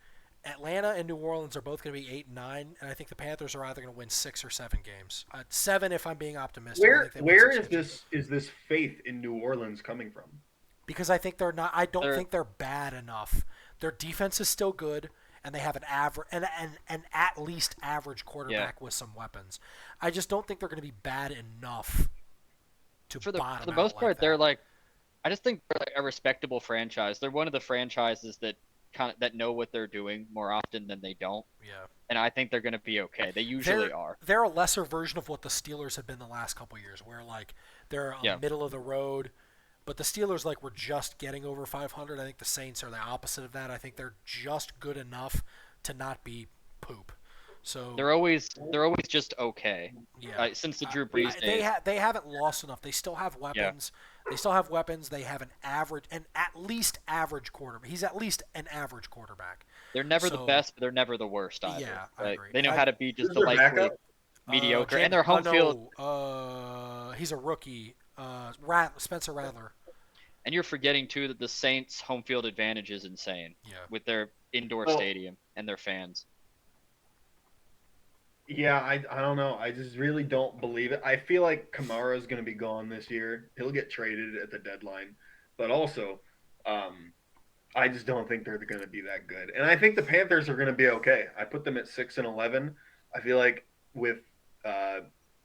Atlanta and New Orleans are both going to be 8 and 9, and I think the Panthers are either going to win 6 or 7 games. 7 if I'm being optimistic. I where think they win where 6 is games. this faith in New Orleans coming from? Because I think they're not. I don't They're- think they're bad enough. Their defense is still good, and they have an average and an at least average quarterback with some weapons. I just don't think they're going to be bad enough to For the bottom most out part, like they're that. like. I just think they're like a respectable franchise. They're one of the franchises that that know what they're doing more often than they don't, Yeah. and I think they're going to be okay. They usually are. They're a lesser version of what the Steelers have been the last couple years, where like they're a Yeah. middle of the road. But the Steelers like were just getting over 500. I think the Saints are the opposite of that. I think they're just good enough to not be poop. So They're always just okay. yeah, Since the Drew Brees days. they haven't lost enough. They still have weapons. They still have weapons. They have an at least average quarterback. He's at least an average quarterback. They're never the So- best, but they're never the worst either. Yeah, I Like, agree. they know how to be just Who's their delightfully backup? mediocre, and their home field. He's a rookie. Spencer Rattler. And you're forgetting too that the Saints' home field advantage is insane Yeah. with their indoor Oh. stadium and their fans. Yeah, I don't know. I just really don't believe it. I feel like Kamara is going to be gone this year. He'll get traded at the deadline, but also, I just don't think they're going to be that good. And I think the Panthers are going to be okay. I put them at 6-11. I feel like with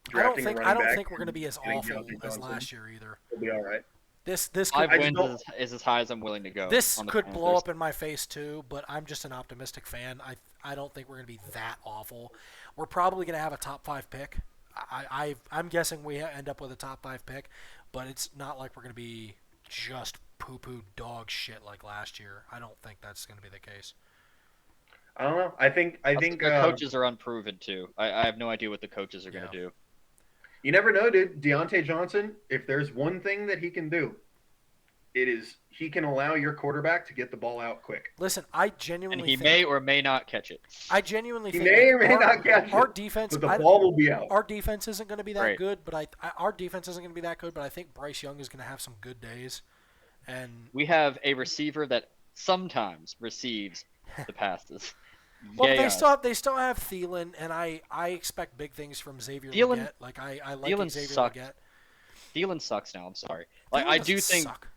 drafting a running I don't back think we're going to be as getting awful Deontay as Johnson, last year either. We'll be all right. This 5 could I just wins don't- is as high as I'm willing to go. this on the could blow Panthers. up in my face too, but I'm just an optimistic fan. I don't think we're going to be that awful. We're probably going to have a top 5 pick. I'm guessing we end up with a top 5 pick, but it's not like we're going to be just poo-poo dog shit like last year. I don't think that's going to be the case. I don't know. I think Their coaches are unproven too. I have no idea what the coaches are going Yeah. to do. you never know, dude. Deontay Johnson, if there's one thing that he can do, it is he can allow your quarterback to get the ball out quick. Listen, I And genuinely he think, may or may not catch it. I genuinely He think may that or may not catch our it, defense but the ball will be out. our defense isn't going to be that Right. good, but our defense isn't going to be that good, but I think Bryce Young is going to have some good days. And We have a receiver that sometimes receives the passes. well, Yeah, they still have Thielen, and I expect big things from Xavier Thielen- Leggett. Like I like Thielen Xavier sucked. Leggett. Thielen sucks now. I'm sorry. Like Thielen I do doesn't think suck.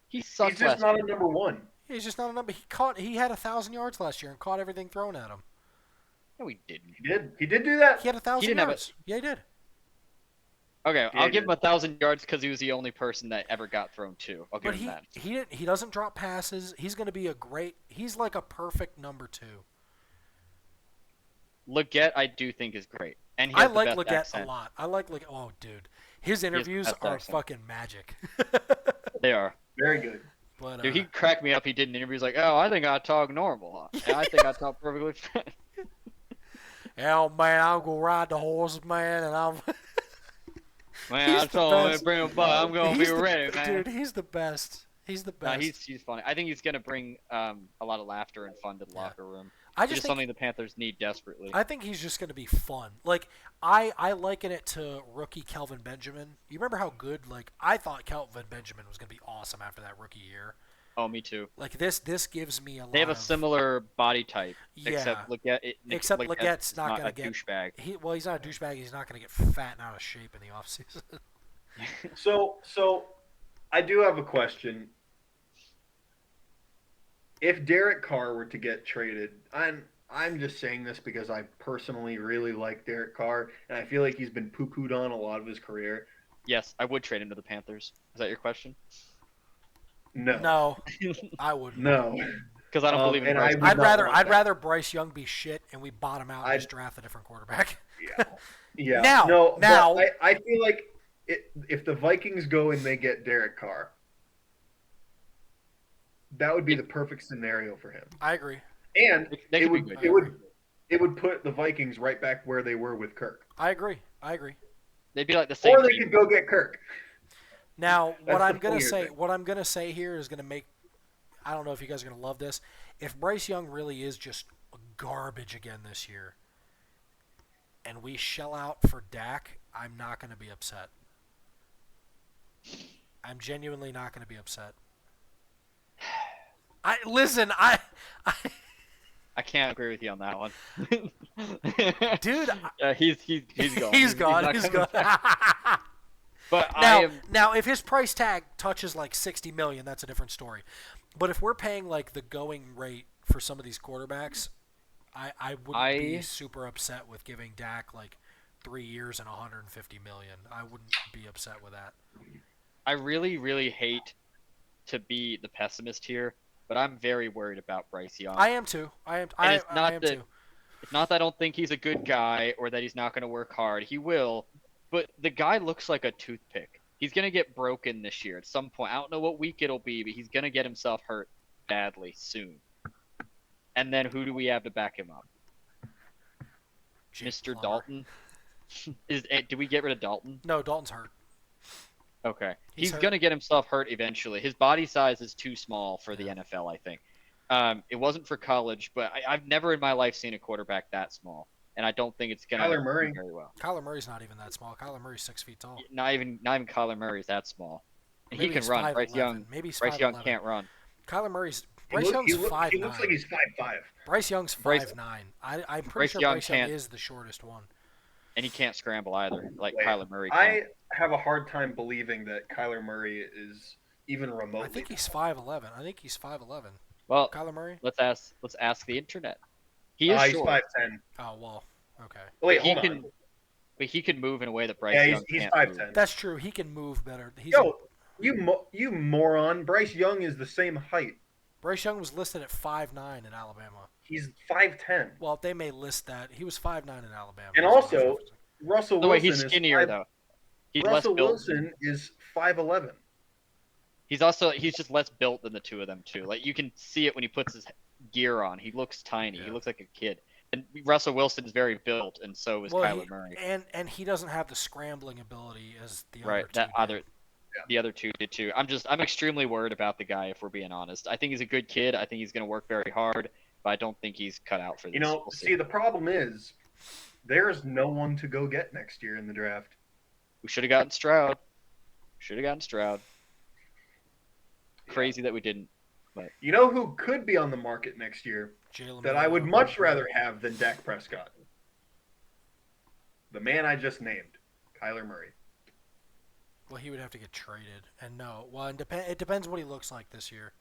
he sucked He's just last not year. a number one. He's just not a number. He had 1,000 yards last year and caught everything thrown at him. No, he didn't. He did do that. He had 1,000 didn't have yards. Yeah, he did. Okay, Yeah, I'll he give did. him 1,000 yards because he was the only person that ever got thrown to. I'll give But him that. he doesn't drop passes. He's going to be he's like a perfect number 2. Leggett, I do think is great, and he I has the like best Leggett accent. a lot. I like Leggett. Oh, dude, his interviews best are accent. fucking magic. They are. Very good. But Dude, he cracked me up. He did an interview. He's like, "Oh, I think I talk normal. And I think I talk perfectly fine." yeah, man, I'll go ride the horses, man, and I'm. Man, He's I the told him to best. bring him by. I'm gonna be He's the- ready, man. Dude, he's the best. He's the No, best. he's funny. I think he's gonna bring a lot of laughter and fun to the Yeah. locker room. I Which just is think something the Panthers need desperately. I think he's just going to be fun. Like I liken it to rookie Kelvin Benjamin. You remember how good? Like I thought Kelvin Benjamin was going to be awesome after that rookie year. Oh, me too. Like this gives me a lot. They have a of, similar body type, Yeah. except Leggett. Except Leggett's is not not gonna a get- douchebag. Well, he's not a douchebag. He's not going to get fat and out of shape in the offseason. So I do have a question. If Derek Carr were to get traded, I'm just saying this because I personally really like Derek Carr, and I feel like he's been poo-pooed on a lot of his career. Yes, I would trade him to the Panthers. Is that your question? No. No, I wouldn't. No. Because I don't believe in and Bryce. I would I'd not rather want I'd that. rather Bryce Young be shit and we bottom out and I'd- just draft a different quarterback. Yeah. Now- no, now- but I feel like if the Vikings go and they get Derek Carr, that would be the perfect scenario for him. I agree. And They it could be would good. it would put the Vikings right back where they were with Kirk. I agree. I agree. They'd be like the same Or they team. could go get Kirk. Now, That's what the I'm gonna funnier say, thing. what I'm gonna say here is gonna make. I don't know if you guys are gonna love this. If Bryce Young really is just garbage again this year, and we shell out for Dak, I'm not gonna be upset. I'm genuinely not gonna be upset. I I can't agree with you on that one. dude, Yeah, he's gone. he's gone. not He's coming gone. back. But I Now, am. now, if his price tag touches like 60 million, that's a different story. But if we're paying like the going rate for some of these quarterbacks, I wouldn't be super upset with giving Dak like 3 years and 150 million. I wouldn't be upset with that. I really, really hate to be the pessimist here, but I'm very worried about Bryce Young. I am too. And I it's not am that too. it's not that I don't think he's a good guy or that he's not going to work hard. He will, but the guy looks like a toothpick. He's going to get broken this year at some point. I don't know what week it'll be, but he's going to get himself hurt badly soon. And then who do we have to back him up? Jake Mr. Plummer. Dalton? Did we get rid of Dalton? No, Dalton's hurt. Okay. He's He's hurt. going to get himself hurt eventually. His body size is too small for the NFL, I think. It wasn't for college, but I've never in my life seen a quarterback that small. And I don't think it's going to Kyler Murray. do very well. Kyler Murray's not even that small. Kyler Murray's 6 feet tall. Not even Kyler Murray's that small. And Maybe he can he's run. 5'11". Maybe he's Bryce Young 5'11". can't run. Kyler Murray's He Bryce Young's 5'9". he looks like he's 5'5". Bryce Young's Bryce- 5'9". I'm pretty Bryce sure Young Bryce Young can't- is the shortest one. And he can't scramble either, like Wait, Kyler Murray can. I have a hard time believing that Kyler Murray is even remotely. I think he's 5'11". I think he's 5'11". Well, Kyler Murray? let's ask the internet. He is he's short, 5'10". Oh well, okay. Wait, He hold can- on. but he can move in a way that Bryce Yeah, Young he's can't 5'10". move. That's true. He can move better. Yo, you moron! Bryce Young is the same height. Bryce Young was listed at 5'9" in Alabama. He's 5'10". Well, they may list that. He was 5'9" in Alabama. And also, Russell No, wait, Wilson he's skinnier is though. He's Russell less built. Wilson is 5'11". He's just less built than the two of them too. Like you can see it when he puts his gear on. He looks tiny. He Yeah. looks like a kid. And Russell Wilson is very built, and so is Kyler Murray. and he doesn't have the scrambling ability as the Right. other two. did. The other two did too. I'm extremely worried about the guy if we're being honest. I think he's a good kid. I think he's going to work very hard, but I don't think he's cut out for this. You know, We'll see, the problem is there's no one to go get next year in the draft. we should have gotten Stroud. Crazy that we didn't. You know who could be on the market next year Jalen that I would Milroe. much rather have than Dak Prescott? The man I just named, Kyler Murray. Well, he would have to get traded, and no. Well, it depends what he looks like this year.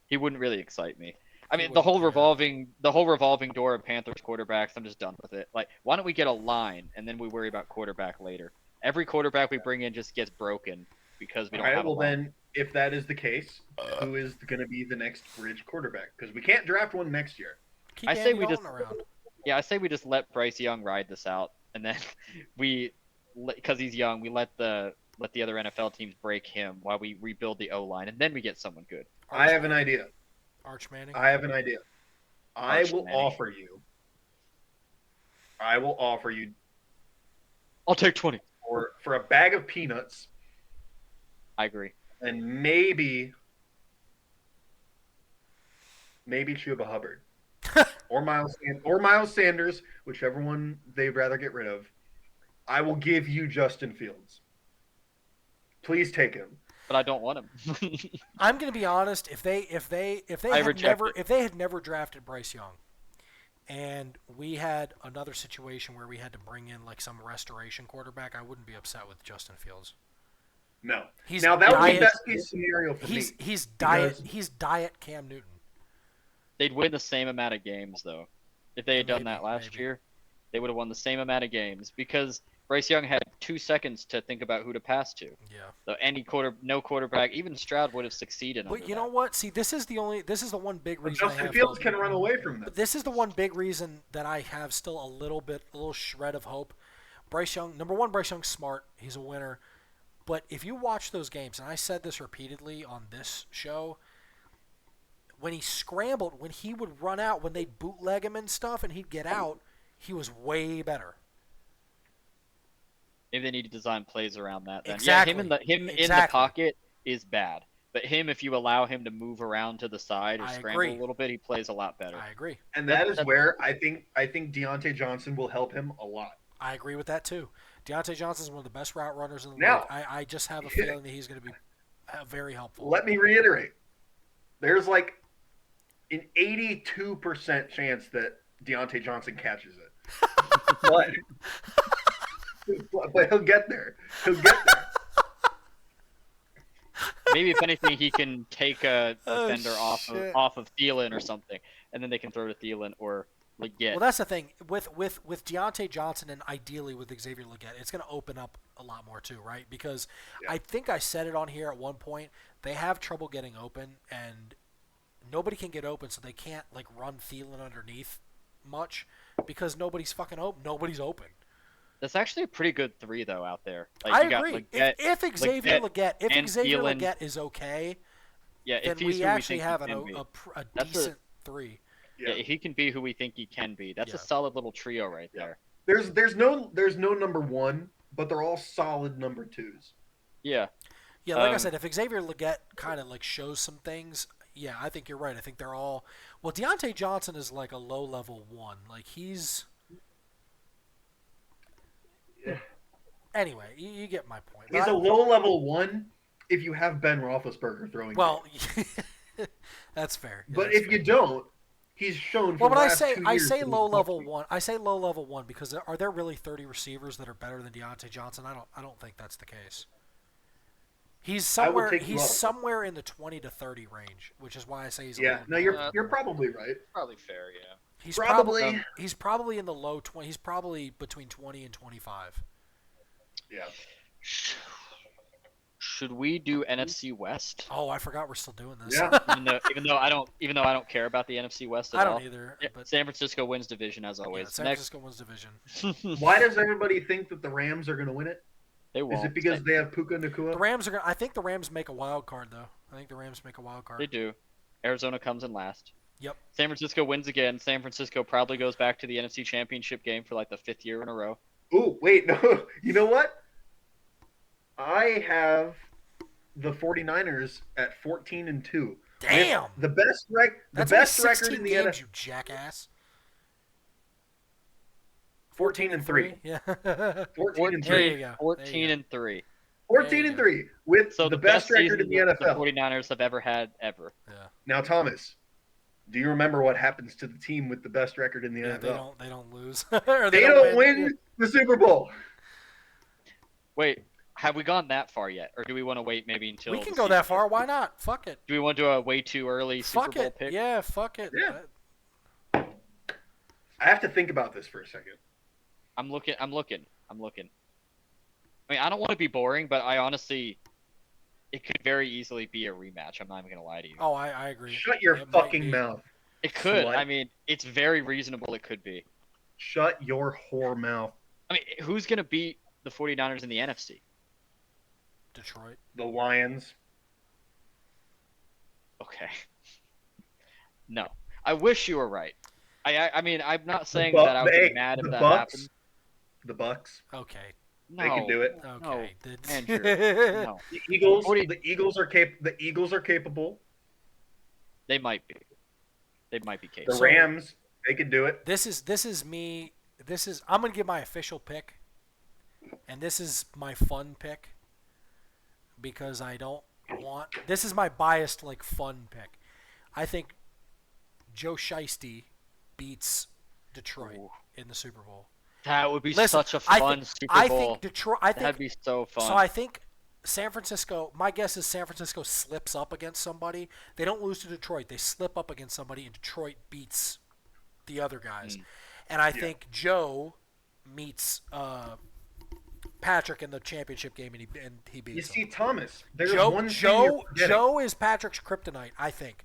He wouldn't really excite me. I He mean, the whole wouldn't, yeah. revolving door of Panthers quarterbacks. I'm just done with it. Like, why don't we get a line and then we worry about quarterback later? Every quarterback we bring in just gets broken because we All don't right, have a well line. then, if that is the case, who is going to be the next bridge quarterback? Because we can't draft one next year. Keep I say Andy we Dalton just- around. Yeah, I say we just let Bryce Young ride this out, and then because he's young, we let the other NFL teams break him while we rebuild the O line, and then we get someone good. I have an idea. Arch Manning. I have an idea. I Arch will Manning. offer you. I will offer you I'll take 20. for a bag of peanuts I agree. and maybe Chuba Hubbard or Miles Sanders, whichever one they'd rather get rid of. I will give you Justin Fields. Please take him. But I don't want him. I'm going to be honest. If they I had reject it. if they had never drafted Bryce Young, and we had another situation where we had to bring in like some restoration quarterback, I wouldn't be upset with Justin Fields. No. He's Now that would be diet- best case scenario for me. He's because- diet Cam Newton. They'd win the same amount of games though. If they had done Maybe, that last maybe. year, they would have won the same amount of games because Bryce Young had 2 seconds to think about who to pass to. Yeah. So no quarterback, even Stroud would have succeeded. But under you know that. what? See, this is the one big But reason I Justin have Fields hope. can run away from them. But this is the one big reason that I have still a little shred of hope. Bryce Young, number one, Bryce Young's smart. He's a winner. But if you watch those games, and I said this repeatedly on this show, when he scrambled, when he would run out, when they'd bootleg him and stuff, and he'd get out, he was way better. Maybe they need to design plays around that. Then. Exactly. Yeah, him in the Exactly. pocket is bad. But him, if you allow him to move around to the side or I scramble agree. a little bit, he plays a lot better. I agree. And that is where I think Deontay Johnson will help him a lot. I agree with that too. Deontay Johnson's one of the best route runners in the Now- league. I just have a feeling that he's going to be very helpful. Let me reiterate. There's like an 82% chance that Deontay Johnson catches it. but he'll get there. He'll get there. Maybe if anything, he can take a Oh, defender shit. off of Thielen or something, and then they can throw to Thielen or Leggett. Well, that's the thing with Deontay Johnson and ideally with Xavier Leggett, it's going to open up a lot more too, right? Because Yeah. I think I said it on here at one point. They have trouble getting open, and nobody can get open, so they can't like run Thielen underneath much because nobody's fucking open. Nobody's open. That's actually a pretty good 3 though out there. Like, I you got agree. Leggett, If Xavier Leggett, and Thielen. Leggett is okay, Yeah, then if he's we who we actually think have he can be. a That's decent 3. Yeah, if he can be who we think he can be, that's Yeah. a solid little trio right there. There's no number 1, but they're all solid number 2s. Yeah. Yeah, like I said, if Xavier Leggett kind of like shows some things, yeah, I think you're right. I think they're all. Well, Deontay Johnson is like a low level 1. Like he's. Yeah. Anyway, you get my point. He's a low level 1 if you have Ben Roethlisberger throwing. Well, that's fair. Yeah, but that's if fair. you don't, he's shown. Well, For but the I last say 2 I years say that low he's level functioning. 1. I say low level 1 because are there really 30 receivers that are better than Deontay Johnson? I don't think that's the case. He's somewhere take you up. somewhere in the 20 to 30 range, which is why I say he's a Yeah, low no, level. you're probably right. Probably fair, yeah. He's Probably. he's probably in the low 20. He's probably between 20 and 25. Yeah. Should we do NFC West? Oh, I forgot we're still doing this. Yeah. even though I don't care about the NFC West at I all. don't either. Yeah, But San Francisco wins division as yeah, always. San Francisco wins division. Why does everybody think that the Rams are going to win it? They won't. Is it because they have Puka The Nacua? Rams are. I think the Rams make a wild card though. I think the Rams make a wild card. They do. Arizona comes in last. Yep. San Francisco wins again. San Francisco probably goes back to the NFC Championship game for like the 5th year in a row. Ooh, wait, no. You know what? I have the 49ers at 14-2. Damn. The best That's best only record 16 in the games, NFL. you jackass. 14-3. Yeah. 14-3. There you go. 14-3. 14-3 with So the best record in the season the NFL. 49ers have ever had ever. Yeah. Now, Thomas, do you remember what happens to the team with the best record in the Yeah, NFL? they don't lose. Or They don't win the Super Bowl. Wait, have we gone that far yet, or do we want to wait maybe until? We can the go season that far. is- Why not? Fuck it. Do we want to do a way too early Super Fuck Bowl it. pick? Yeah, fuck it. Yeah. I have to think about this for a second. I'm looking. I mean, I don't want to be boring, but I honestly, it could very easily be a rematch. I'm not even gonna lie to you. Oh, I agree. Shut your It might fucking be. mouth. It could. Slut. I mean, it's very reasonable. It could be. Shut your whore mouth. I mean, who's gonna beat the 49ers in the NFC? Detroit. The Lions. Okay. No, I wish you were right. I mean, I'm not saying Bu- that I would hey, be mad if the that Bucks. happened. The Bucks. Okay. No, They can do it. Okay. Andrew, no, The Eagles. 40 The Eagles are capable. they might be. They might be The capable. Rams. They can do it. This is me. I'm gonna give my official pick, and this is my fun pick because I don't want. This is my biased like fun pick. I think Joe Shiesty beats Detroit Ooh. in the Super Bowl. That would be Listen, such a fun Super I Bowl. think Detroit. I think That'd be so fun. so. I think San Francisco. My guess is San Francisco slips up against somebody. They don't lose to Detroit. They slip up against somebody, and Detroit beats the other guys. And I think Joe meets Patrick in the championship game, and he beats You see, him. Thomas. There's one thing you're forgetting. Joe is Patrick's kryptonite. I think.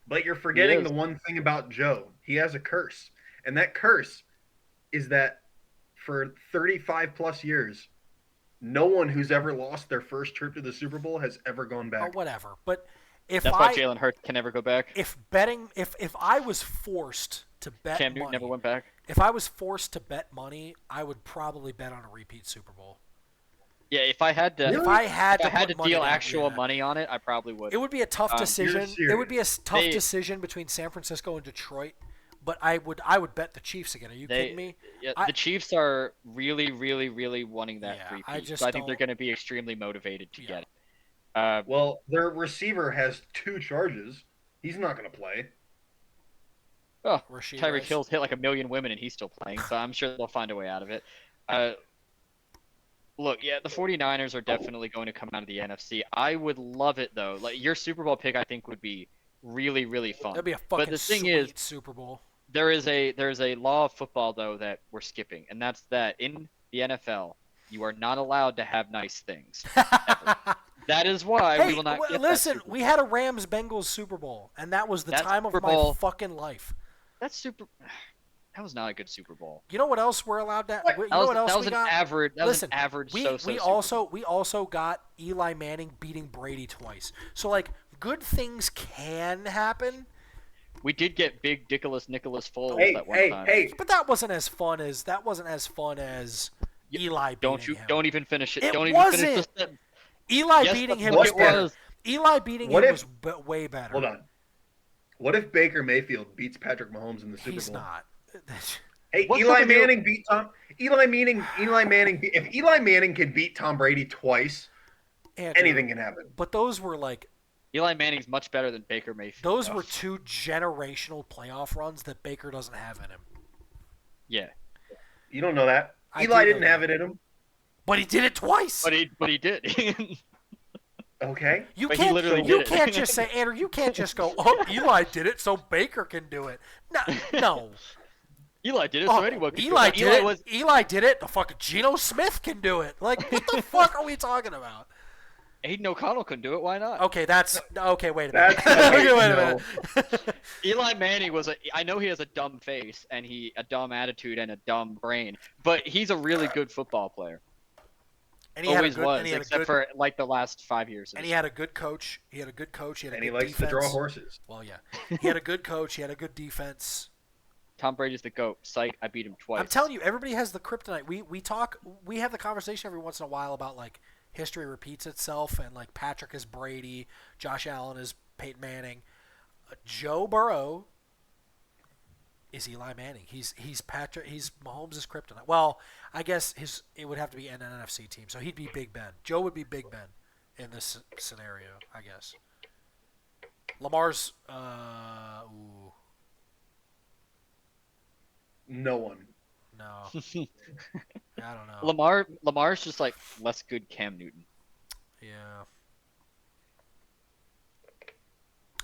But you're forgetting is. the one thing about Joe. He has a curse. And that curse is that for 35 plus years, no one who's ever lost their first trip to the Super Bowl has ever gone Or back. whatever. But if That's why Jalen Hurts can never go back. if I was forced to bet Cam Newton money, never went back. if I was forced to bet money, I would probably bet on a repeat Super Bowl. Yeah, if I had to, Really? If I had if I to, had put to money deal down, actual yeah. money on it, I probably would. It would be a tough You're decision. It serious. would be a tough They- decision between San Francisco and Detroit. But I would bet the Chiefs again. Are you They- kidding me? Yeah, I- the Chiefs are really, really, really wanting that Yeah, repeat. I just so I think they're don't- going to be extremely motivated to Yeah. get it. Well, their receiver has 2 charges. He's not going to play. Oh, Rashid Tyreek Rice. Hill's hit like 1 million women and he's still playing, so I'm sure they'll find a way out of it. Look, yeah, the 49ers are definitely going to come out of the NFC. I would love it, though. Like your Super Bowl pick, I think, would be really, really fun. That'd be a fucking the thing sweet is- Super Bowl. There's a law of football, though, that we're skipping, and that's that in the NFL, you are not allowed to have nice things. That is why we Hey, will not get that listen, Super we Bowl. had a Rams-Bengals Super Bowl, and that was the That time Super of my Bowl- fucking life. That's super. That was not a good Super Bowl. You know what else we're allowed to? What? You know what else that was we an got? average. That Listen, was an average. we So-so we Super also Bowl. we also got Eli Manning beating Brady twice. So like good things can happen, We did get big Nicholas Foles Hey, that one hey, time. hey! but that wasn't as fun as Eli beating Don't you? him. Don't even finish it. It Don't even finish the wasn't. sentence. Eli Yes, beating the him fuck was it better. was. Eli beating What him if- was way better. Hold on. What if Baker Mayfield beats Patrick Mahomes in the Super He's Bowl? not. Hey, What's Eli up with you? Manning beat Tom. Eli Manning. If Eli Manning can beat Tom Brady twice, Andrew, anything can happen. But those were like Eli Manning's much better than Baker Mayfield. those though. were two generational playoff runs that Baker doesn't have in him. Yeah, You don't know that. I Eli do know didn't that. have it in him. But he did it twice. but he did. Okay. You But he can't. literally You did it. can't just say, Andrew. You can't just go, "Oh, Eli did it, so Baker can do it." No, no. Eli did it, Oh, so anyone could do Eli it. did Eli it. was. Eli did it. The fucking Geno Smith can do it. Like, what the fuck are we talking about? Aiden O'Connell couldn't do it. Why not? Okay, that's okay. Wait a minute. That's Okay, wait a no. minute. Eli Manning was a. I know he has a dumb face and a dumb attitude and a dumb brain, but he's a really good football player. And he had a Always good. was, And he had a except good. for like the last 5 years. Of And his he had a good coach. He had a good coach. He had a And he good likes defense. to draw horses. Well, yeah. He had a good coach. He had a good defense. Tom Brady's the GOAT. Psych, I beat him twice. I'm telling you, everybody has the kryptonite. We have the conversation every once in a while about like history repeats itself, and like Patrick is Brady, Josh Allen is Peyton Manning, Joe Burrow is Eli Manning. He's Mahomes' kryptonite. Well, I guess it would have to be an NFC team, so he'd be Big Ben. Joe would be Big Ben in this scenario, I guess. Lamar's ooh, No one. no. I don't know. Lamar's just like less good Cam Newton. Yeah.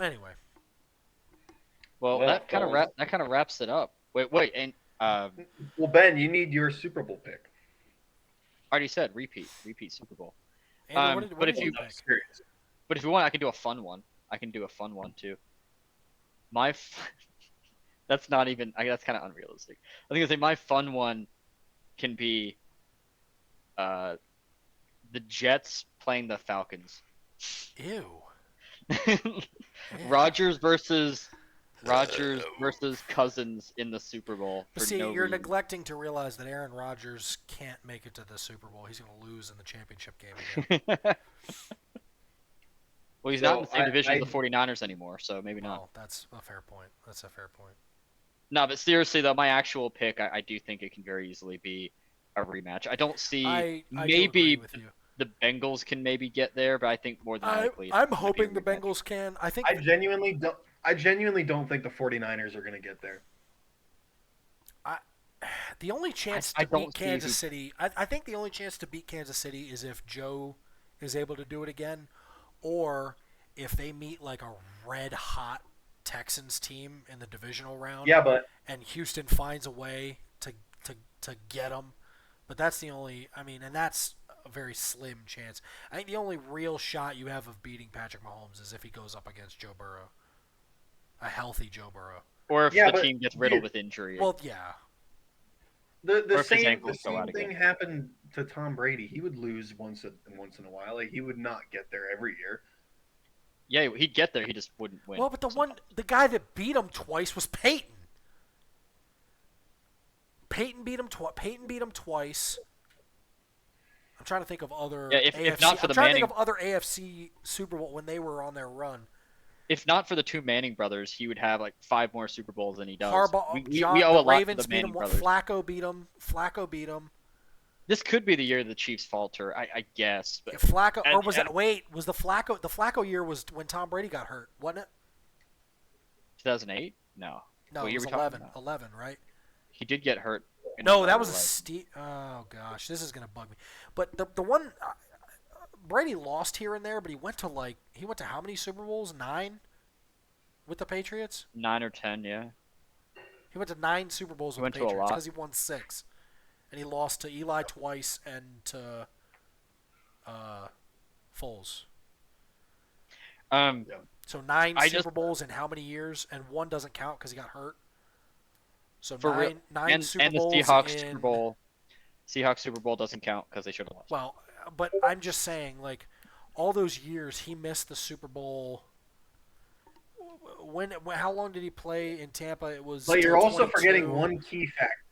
Anyway, Well, Well, that kind of fellas. wraps it up. Wait, and Well, Ben, you need your Super Bowl pick. already said repeat Super Bowl. Andrew, But what if did you- pick? Serious. But if you want, I can do a fun one. Too. That's not even. That's kind of unrealistic. I think I say my fun one can be the Jets playing the Falcons. Ew. Rodgers versus Cousins in the Super Bowl. But For see, no you're reason. neglecting to realize that Aaron Rodgers can't make it to the Super Bowl. He's going to lose in the championship game again. Well, he's So, not in the same division I- as the 49ers anymore, so maybe not. Well, that's a fair point. That's a fair point. No, but seriously though, my actual pick, I do think it can very easily be a rematch. I don't see I do maybe agree with you. the Bengals can maybe get there, but I think more than likely. it's I'm gonna be a hoping the rematch. Bengals can. I think I genuinely don't think the 49ers are going to get there. the only chance I to don't beat see Kansas who- City, I think the only chance to beat Kansas City is if Joe is able to do it again, or if they meet like a red hot Texans team in the divisional round. Yeah, but And Houston finds a way to get them. But that's the only. I mean, and that's a very slim chance. I think the only real shot you have of beating Patrick Mahomes is if he goes up against Joe Burrow, a healthy Joe Burrow. Or if Yeah, the but team gets riddled dude- with injury. Well, yeah. the Or if his same ankles go out thing again. happened to Tom Brady. He would lose once in a while. Like he would not get there every year. Yeah, he'd get there. He just wouldn't win. Well, but the guy that beat him twice was Peyton. Peyton beat him twice. I'm trying to think of other Yeah, if AFC. not for I'm the trying to think Manning- of other AFC Super Bowl when they were on their run. If not for the two Manning brothers, he would have like 5 more Super Bowls than he does. Harbaugh, we owe a the lot Ravens to the beat Manning him. brothers. Flacco beat him. This could be the year the Chiefs falter, I guess. But Yeah, Flacco, or and- was and- it? Wait, was the Flacco year was when Tom Brady got hurt, wasn't it? 2008? No. No, What it year was we talking 11. about? 11, right? He did get hurt. in No, the that was a like- Steve. Oh gosh, this is gonna bug me. But the one Brady lost here and there, but he went to how many Super Bowls? 9 with the Patriots. 9 or 10, yeah. He went to 9 Super Bowls He with went the to a Patriots lot. because he won 6, and he lost to Eli twice and to Foles Um, So 9 I Super just Bowls in how many years? And one doesn't count because he got hurt. So for real, nine Super and the Bowls Seahawks in. Seahawks Super Bowl doesn't count because they should have lost. Well, but I'm just saying, like, all those years he missed the Super Bowl. How long did he play in Tampa? It was. But you're also 22. forgetting one key fact,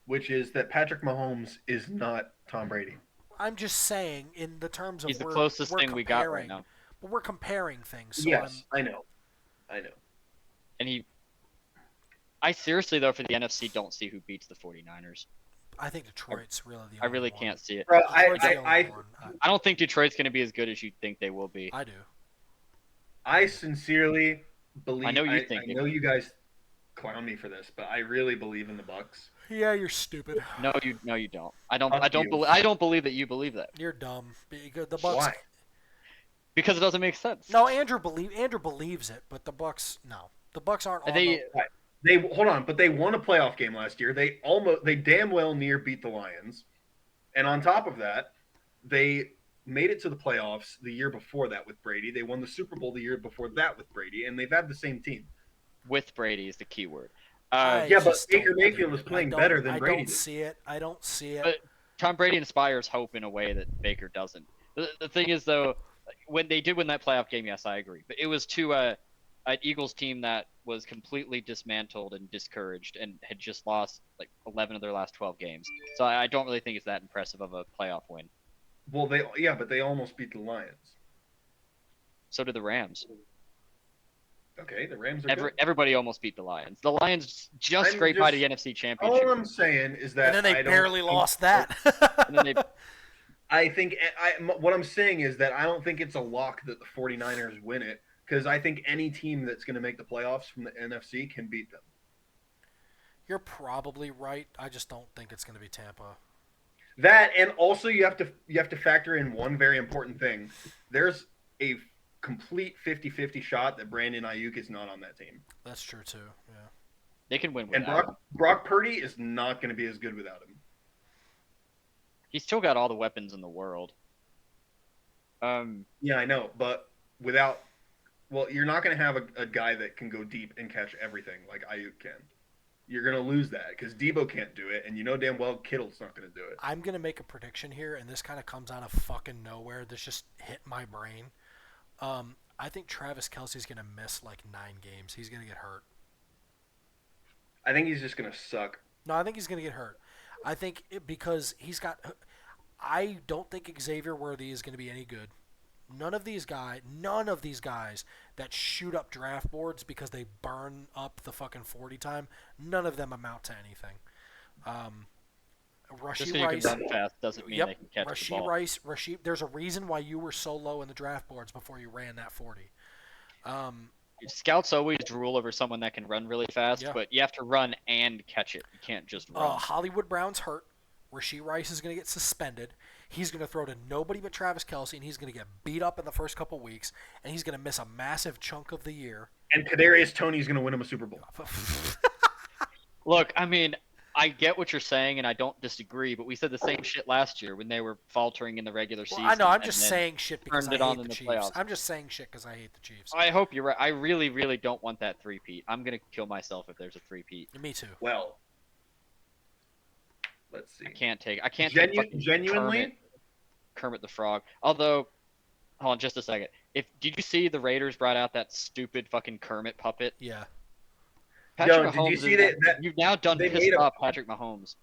which is that Patrick Mahomes is not Tom Brady. I'm just saying, in the terms of He's the we're closest thing we got right comparing, now, but we're comparing things. So Yes, I know. and I seriously though for the NFC don't see who beats the 49ers. I think Detroit's really the. I only really one. can't see it. Bro, Detroit's the only I one. I don't think Detroit's going to be as good as you think they will be. I do. I sincerely believe. I know you think I it. know you guys clown me for this, but I really believe in the Bucks. Yeah, you're stupid. No, you don't. I don't Fuck you. believe. I don't believe that you believe that You're dumb. Because the Bucks. Why? because it doesn't make sense. No, Andrew believes it, but the Bucks no. The Bucks aren't on They They hold on, but they won a playoff game last year. They damn well near beat the Lions, and on top of that, they made it to the playoffs the year before that with Brady. They won the Super Bowl the year before that with Brady, and they've had the same team. with Brady is the key word. Yeah, but just Baker don't Mayfield believe is it. playing I don't- better than I Brady don't did. see it. I don't see it. But Tom Brady inspires hope in a way that Baker doesn't. The thing is, though, when they did win that playoff game, yes, I agree. But it was to an Eagles team that was completely dismantled and discouraged and had just lost like 11 of their last 12 games. So I don't really think it's that impressive of a playoff win. Well, but they almost beat the Lions. So did the Rams. Okay, the Rams are good. Everybody almost beat the Lions. The Lions just I'm scraped by just- the NFC All Championship. I'm saying is that and then they I don't barely think- lost that. And then they I think what I'm saying is that I don't think it's a lock that the 49ers win it because I think any team that's going to make the playoffs from the NFC can beat them. You're probably right. I just don't think it's going to be Tampa. That and also you have to factor in one very important thing. There's a complete 50-50 shot that Brandon Ayuk is not on that team. That's true too. Yeah. they can win And without him. Brock Purdy is not going to be as good without him. He's still got all the weapons in the world. Yeah, I know, but you're not going to have a guy that can go deep and catch everything like Ayuk can. You're going to lose that because Debo can't do it, and you know damn well Kittle's not going to do it. I'm going to make a prediction here, and this kind of comes out of fucking nowhere. This just hit my brain. I think Travis Kelce's going to miss like 9 games. He's going to get hurt. I think he's just going to suck. No, I think he's going to get hurt. I think because he's got. I don't think Xavier Worthy is going to be any good. None of these guys that shoot up draft boards because they burn up the fucking 40 time, none of them amount to anything. Just Rashee so you Rice. can run fast doesn't mean they can catch the ball. Rashee. There's a reason why you were so low in the draft boards before you ran that 40. Scouts always drool over someone that can run really fast, Yeah. but you have to run and catch it. You can't just run. Hollywood Brown's hurt. Rashee Rice is going to get suspended. He's going to throw to nobody but Travis Kelce, and he's going to get beat up in the first couple weeks, and he's going to miss a massive chunk of the year. And Kadarius Toney's going to win him a Super Bowl. Look, I mean, I get what you're saying, and I don't disagree, but we said the same shit last year when they were faltering in the regular season. I know. I'm and just then saying shit because turned I it on hate in the the Chiefs. playoffs. I'm just saying shit because I hate the Chiefs. I hope you're right. I really, really don't want that three-peat. I'm going to kill myself if there's a three-peat. Me too. Well, let's see. I can't take fucking Genuinely? Kermit the Frog. Although, hold on just a second. Did you see the Raiders brought out that stupid fucking Kermit puppet? Yeah. Yo, did you see that You've now done they pissed made a- off Patrick Mahomes.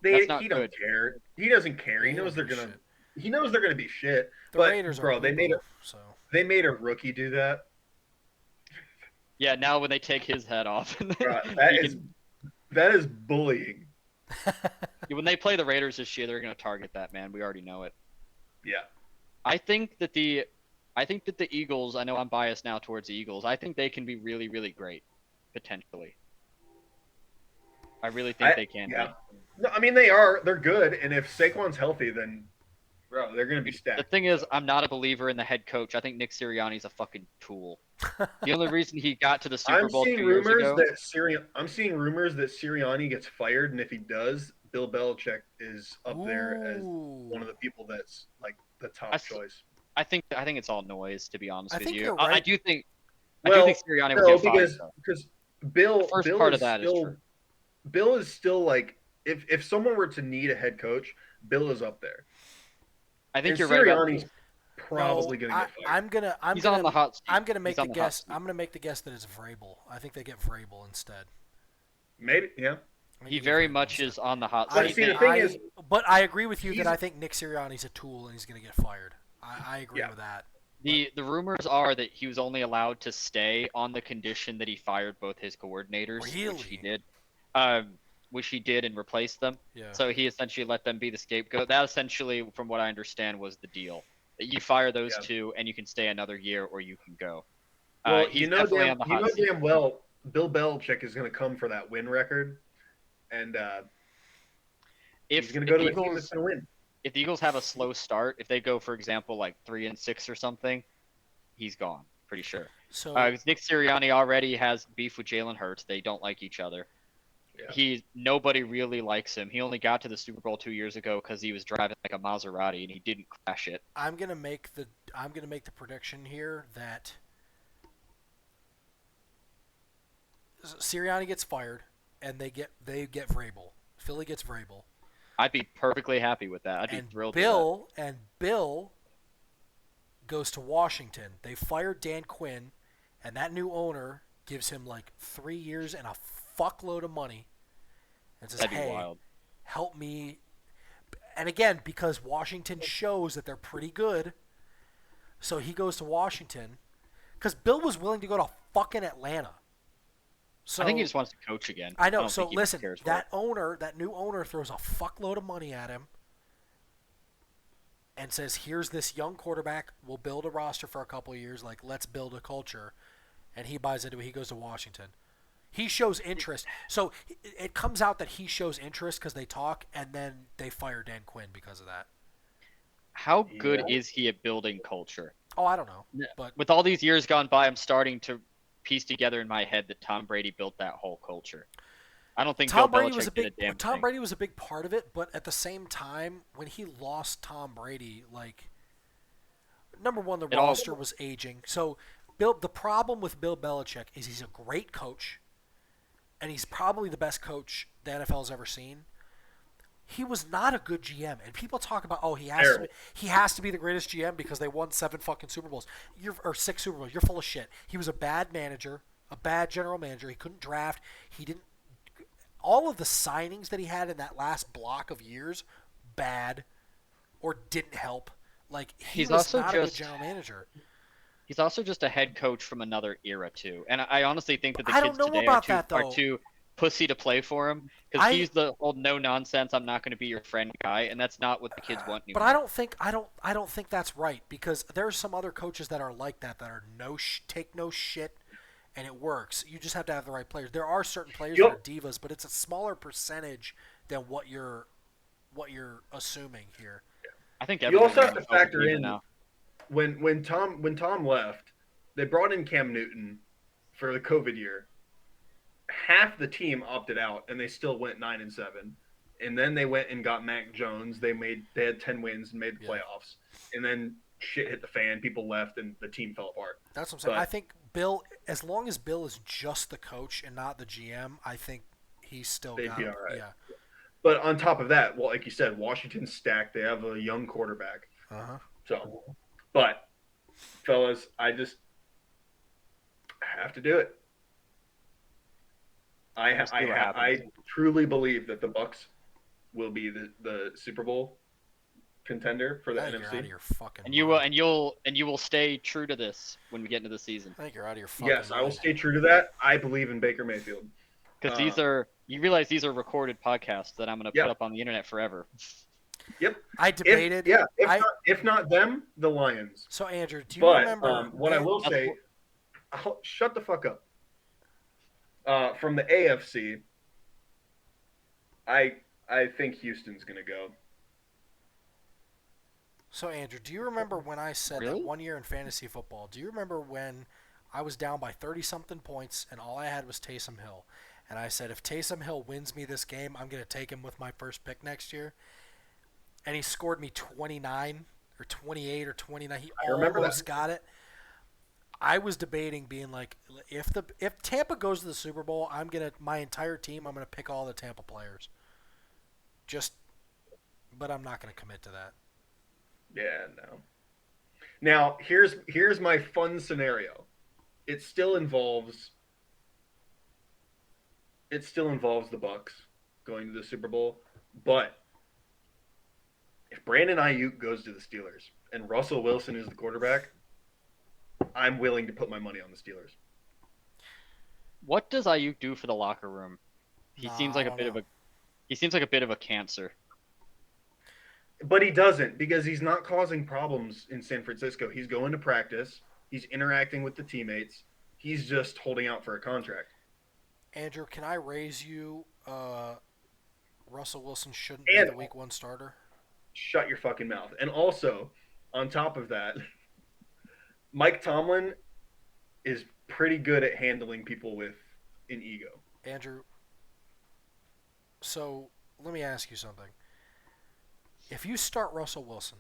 He not don't good. care. He doesn't care. He They knows they're don't do gonna. shit. He knows they're gonna be shit. The But, Raiders bro, are they made brutal, so. They made a rookie do that. Yeah, now when they take his head off, Bro, you that is bullying. when they play the Raiders this year, they're going to target that man. We already know it. Yeah. I think that the Eagles. I know I'm biased now towards the Eagles. I think they can be really, really great, potentially. I really think they can. Yeah. No, I mean they are. They're good, and if Saquon's healthy, then, bro, they're gonna be The stacked. thing is, I'm not a believer in the head coach. I think Nick Sirianni's a fucking tool. The only reason he got to the Super I'm Bowl 2 seeing years rumors ago. that I'm seeing rumors that Sirianni gets fired, and if he does, Bill Belichick is up there as Ooh. one of the people that's like the top I s- choice. I think it's all noise, to be honest I with think you. you're I right. do think Well, Sirianni would no, get fired. Though. because Bill The first Bill part is of that is still true. Bill is still like if someone were to need a head coach, Bill is up there. I think And you're right about Sirianni's probably going to get fired. He's on the hot seat. I'm gonna make He's the on the hot guess. seat. I'm gonna make the guess that it's Vrabel. I think they get Vrabel instead. Maybe, yeah. I think He they get very Vrabel much instead. is on the hot But seat. see, the thing is, but I agree with you that he's- I think Nick Sirianni's a tool and he's gonna get fired. I agree Yeah. with that. The rumors are that he was only allowed to stay on the condition that he fired both his coordinators, which he Really? did. Which he did and replaced them. Yeah. So he essentially let them be the scapegoat. That essentially, from what I understand, was the deal. That you fire those Yeah. two and you can stay another year or you can go. well, He's definitely on the hot seat. damn well, Bill Belichick is going to come for that win record, and he's going to go to the team that's going to win. If the Eagles have a slow start, if they go, for example, like 3-6 or something, he's gone. Pretty sure. So 'Cause Nick Sirianni already has beef with Jalen Hurts. They don't like each other. Yeah. Nobody really likes him. He only got to the Super Bowl 2 years ago because he was driving like a Maserati and he didn't crash it. I'm gonna make the prediction here that Sirianni gets fired and they get Vrabel. Philly gets Vrabel. I'd be perfectly happy with that. I'd be And thrilled. Bill goes to Washington. They fired Dan Quinn, and that new owner gives him like 3 years and a fuckload of money, and says, That'd be "Hey, wild. help me." And again, because Washington shows that they're pretty good, so he goes to Washington. Because Bill was willing to go to fucking Atlanta. So I think he just wants to coach again. I know. don't So think he listen, cares for that it. that new owner throws a fuckload of money at him and says, "Here's this young quarterback. We'll build a roster for a couple of years. Like, let's build a culture." And he buys into it. He goes to Washington. He shows interest. So it comes out that he shows interest because they talk, and then they fire Dan Quinn because of that. How good Yeah. is he at building culture? Oh, I don't know, but With all these years gone by, I'm starting to piece together in my head that Tom Brady built that whole culture. I don't think Tom Bill Brady Belichick was a did big a damn Tom thing. Brady was a big part of it, but at the same time, when he lost Tom Brady, like number one, the It all- roster was aging. So the problem with Bill Belichick is he's a great coach, and he's probably the best coach the NFL's ever seen. He was not a good GM, and people talk about, oh, he has to be the greatest GM because they won 7 fucking Super Bowls, or 6 Super Bowls. You're full of shit. He was a bad manager, a bad general manager. He couldn't draft. He didn't. All of the signings that he had in that last block of years, bad, or didn't help. Like He's was also not a good just- general manager. He's also just a head coach from another era too, and I honestly think that the I don't kids know today about are that, though. too pussy to play for him because he's the old no nonsense. I'm not going to be your friend guy, and that's not what the kids want anymore. But I don't think that's right because there's some other coaches that are like that are take no shit, and it works. You just have to have the right players. There are certain players that are divas, but it's a smaller percentage than what you're assuming here. I think You also everyone have to knows what factor we're doing in now. when Tom left, they brought in Cam Newton for the COVID year. Half the team opted out, and they still went 9-7. And then they went and got Mac Jones. They had 10 wins and made the playoffs. And then shit hit the fan. People left, and the team fell apart. That's what I'm saying. But- I think Bill, as long as Bill is just the coach and not the GM, I think he's still They'd got be it. all right. Yeah. But on top of that, well, like you said, Washington's stacked. They have a young quarterback. Uh-huh. So, but fellas, I have to do it. We'll see what I happens. truly believe that the Bucks will be the Super Bowl contender for the I think you're out of NFC. your fucking And you will stay true to this when we get into the season I think you're out of your fucking Yes, I will mind. stay true to that. I believe in Baker Mayfield. because you realize these are recorded podcasts that I'm going to Yeah. put up on the internet forever. Yep. I debated. If not them, the Lions. So Andrew, do you But remember what I will That's say, shut the fuck up. From the AFC, I think Houston's gonna go. So Andrew, do you remember when I said Really? that one year in fantasy football? Do you remember when I was down by 30-something points and all I had was Taysom Hill? And I said, if Taysom Hill wins me this game, I'm going to take him with my first pick next year. And he scored me 29, or 28 or 29. He I remember almost that. got it. I was debating being like, if Tampa goes to the Super Bowl, my entire team. I'm gonna pick all the Tampa players. Just, but I'm not gonna commit to that. Yeah, no. Now here's my fun scenario. It still involves the Bucks going to the Super Bowl, but if Brandon Ayuk goes to the Steelers and Russell Wilson is the quarterback, I'm willing to put my money on the Steelers. What does Ayuk do for the locker room? He seems Nah, I like a don't bit of know. a he seems like a bit of a cancer. But he doesn't because he's not causing problems in San Francisco. He's going to practice, he's interacting with the teammates, he's just holding out for a contract. Andrew, can I raise you? Russell Wilson shouldn't be And the Week 1 starter. shut your fucking mouth. And also, on top of that, Mike Tomlin is pretty good at handling people with an ego. Andrew, so let me ask you something. If you start Russell Wilson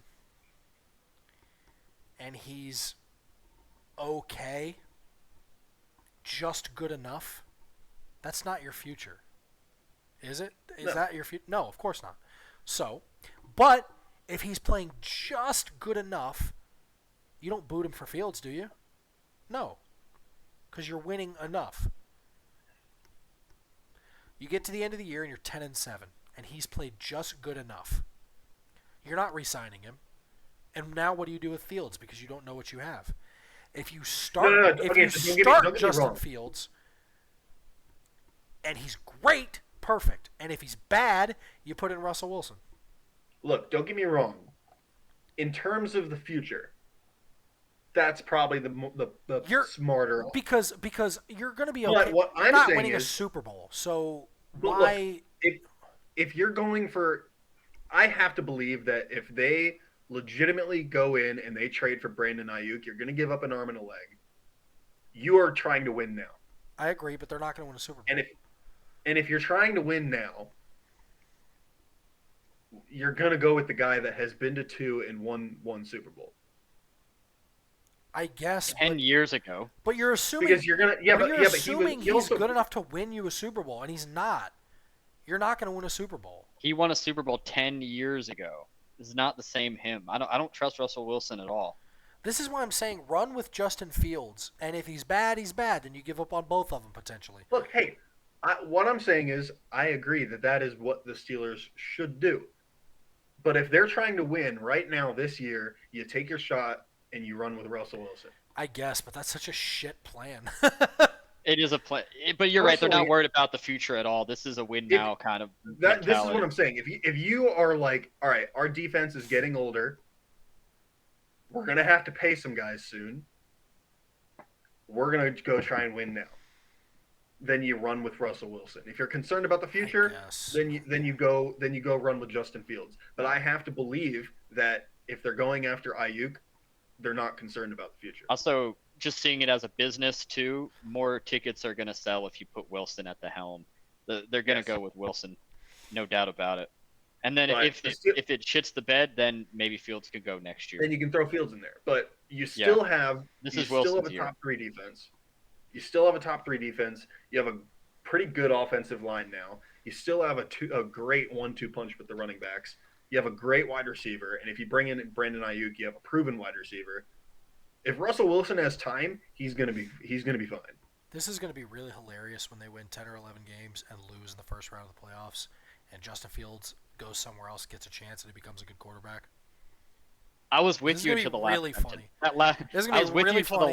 and he's okay, just good enough, that's not your future. Is it? Is No. that your future? No, of course not. So, but if he's playing just good enough, you don't boot him for Fields, do you? No, because you're winning enough. You get to the end of the year and you're 10-7, and he's played just good enough. You're not re-signing him. And now what do you do with Fields? Because you don't know what you have. If you start, No. if Okay, you so don't get start me Justin wrong. Fields, and he's great, perfect. And if he's bad, you put in Russell Wilson. Look, don't get me wrong. In terms of the future, that's probably the You're smarter. because you're going to be But okay. what You're I'm not saying winning a is- Super Bowl, so But look, why? if you're going for, I have to believe that if they legitimately go in and they trade for Brandon Ayuk, you're going to give up an arm and a leg. You are trying to win now, I agree, but they're not going to win a Super Bowl. and if you're trying to win now, you're going to go with the guy that has been to two and won one Super Bowl. I guess, 10 years ago. but you're assuming Because you're gonna, yeah, but but you're yeah, but assuming he he's also, good enough to win you a Super Bowl, and he's not. You're not going to win a Super Bowl. He won a Super Bowl 10 years ago. This is not the same him. I don't trust Russell Wilson at all. This is why I'm saying run with Justin Fields, and if he's bad, he's bad. Then you give up on both of them potentially. look, hey, what I'm saying is I agree that is what the Steelers should do. But if they're trying to win right now this year, you take your shot and you run with Russell Wilson. I guess, but that's such a shit plan. It is a play, but you're right. They're not Personally- worried about the future at all. This is a win now kind of This is mentality. what I'm saying. If you are like, all right, our defense is getting older, we're gonna have to pay some guys soon. We're gonna go try and win now. Then you run with Russell Wilson. If you're concerned about the future, Yes. then you go run with Justin Fields. But I have to believe that if they're going after Ayuk, they're not concerned about the future. Also, just seeing it as a business too, more tickets are going to sell if you put Wilson at the helm. They're going Yes. to go with Wilson, no doubt about it. And then But if the it, Steel- if it shits the bed, then maybe Fields could go next year. Then you can throw Fields in there. But you still have This you is still have Wilson's a year. top three defense. You still have a top three defense. You have a pretty good offensive line now. You still have a great 1-2 punch with the running backs. You have a great wide receiver, and if you bring in Brandon Ayuk, you have a proven wide receiver. If Russell Wilson has time, he's gonna be fine. This is going to be really hilarious when they win 10 or 11 games and lose in the first round of the playoffs, and Justin Fields goes somewhere else, gets a chance, and he becomes a good quarterback. I was This with is you gonna until be the last really sentence. funny. This is gonna I be was with really you till funny.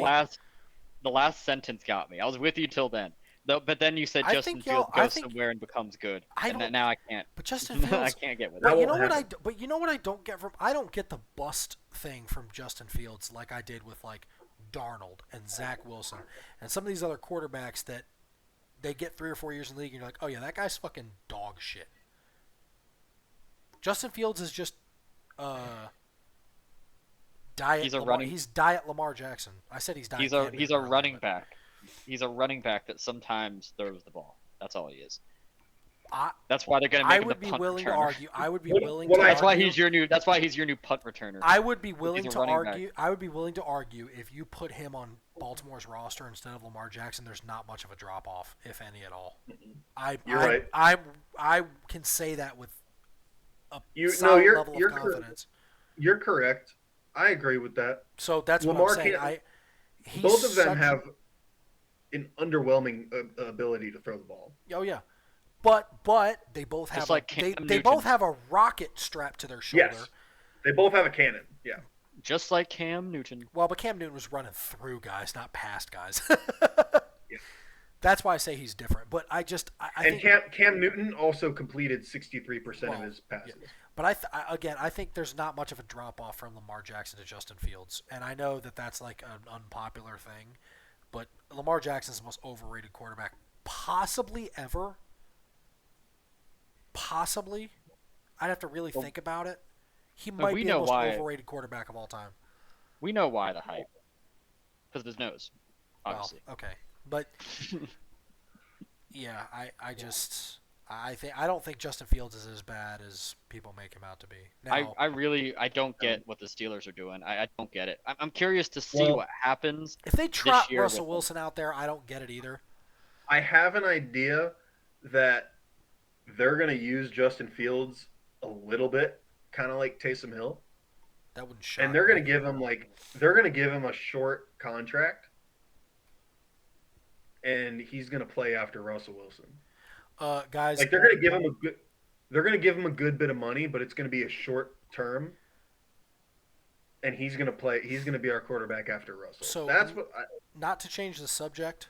the last sentence got me. I was with you till then. But then you said I Justin think Fields y'all- I goes think- somewhere and becomes good. I And don't- now I can't. But Justin I Fields. can't get with That But it. you know won't what happen. But you know what I don't get from I don't get the bust thing from Justin Fields like I did with like Darnold and Zach Wilson and some of these other quarterbacks that they get 3 or 4 years in the league and you're like, oh yeah, that guy's fucking dog shit. Justin Fields is just diet. He's a Lamar, running- He's diet Lamar Jackson. I said he's diet. He's Cam a Newton earlier, running but- back. He's a running back that sometimes throws the ball. That's all he is. That's why they're going to I make him would the be punt willing to returner. argue. I would be What- willing what to I- That's why argue. he's your new. That's why he's your new punt returner. I would be willing a to running back. argue. I would be willing to argue if you put him on Baltimore's roster instead of Lamar Jackson, there's not much of a drop off, if any at all. You're right. I can say that with a No, solid you're level of correct. confidence. You're correct. I agree with that. So that's Lamar what I'm saying. can't- He's Both of them such- have an underwhelming ability to throw the ball. Oh yeah, but they both have like they Cam both Newton. have a rocket strapped to their shoulder. Yes. They both have a cannon. Yeah. Just like Cam Newton. Well, but Cam Newton was running through guys, not past guys. Yeah. That's why I say he's different. But I And think, Cam Newton also completed 63% Well, of his passes. but I think there's not much of a drop off from Lamar Jackson to Justin Fields, and I know that that's like an unpopular thing, but Lamar Jackson's the most overrated quarterback possibly ever. Possibly, I'd have to really think about it. He might we be the know most why. overrated quarterback of all time. We know why the hype. Because of his nose, obviously. Well, okay, but yeah, I don't think Justin Fields is as bad as people make him out to be. Now, I don't get what the Steelers are doing. I don't get it. I'm curious to see Well, what happens. if they trot year Russell with Wilson out there, I don't get it either. I have an idea that they're going to use Justin Fields a little bit, kind of like Taysom Hill. That wouldn't shock And they're going me. to give him a short contract, and he's going to play after Russell Wilson. Guys. Like they're going to give him a good bit of money, but it's going to be a short term, and he's going to be our quarterback after Russell. So- That's what Not to change the subject.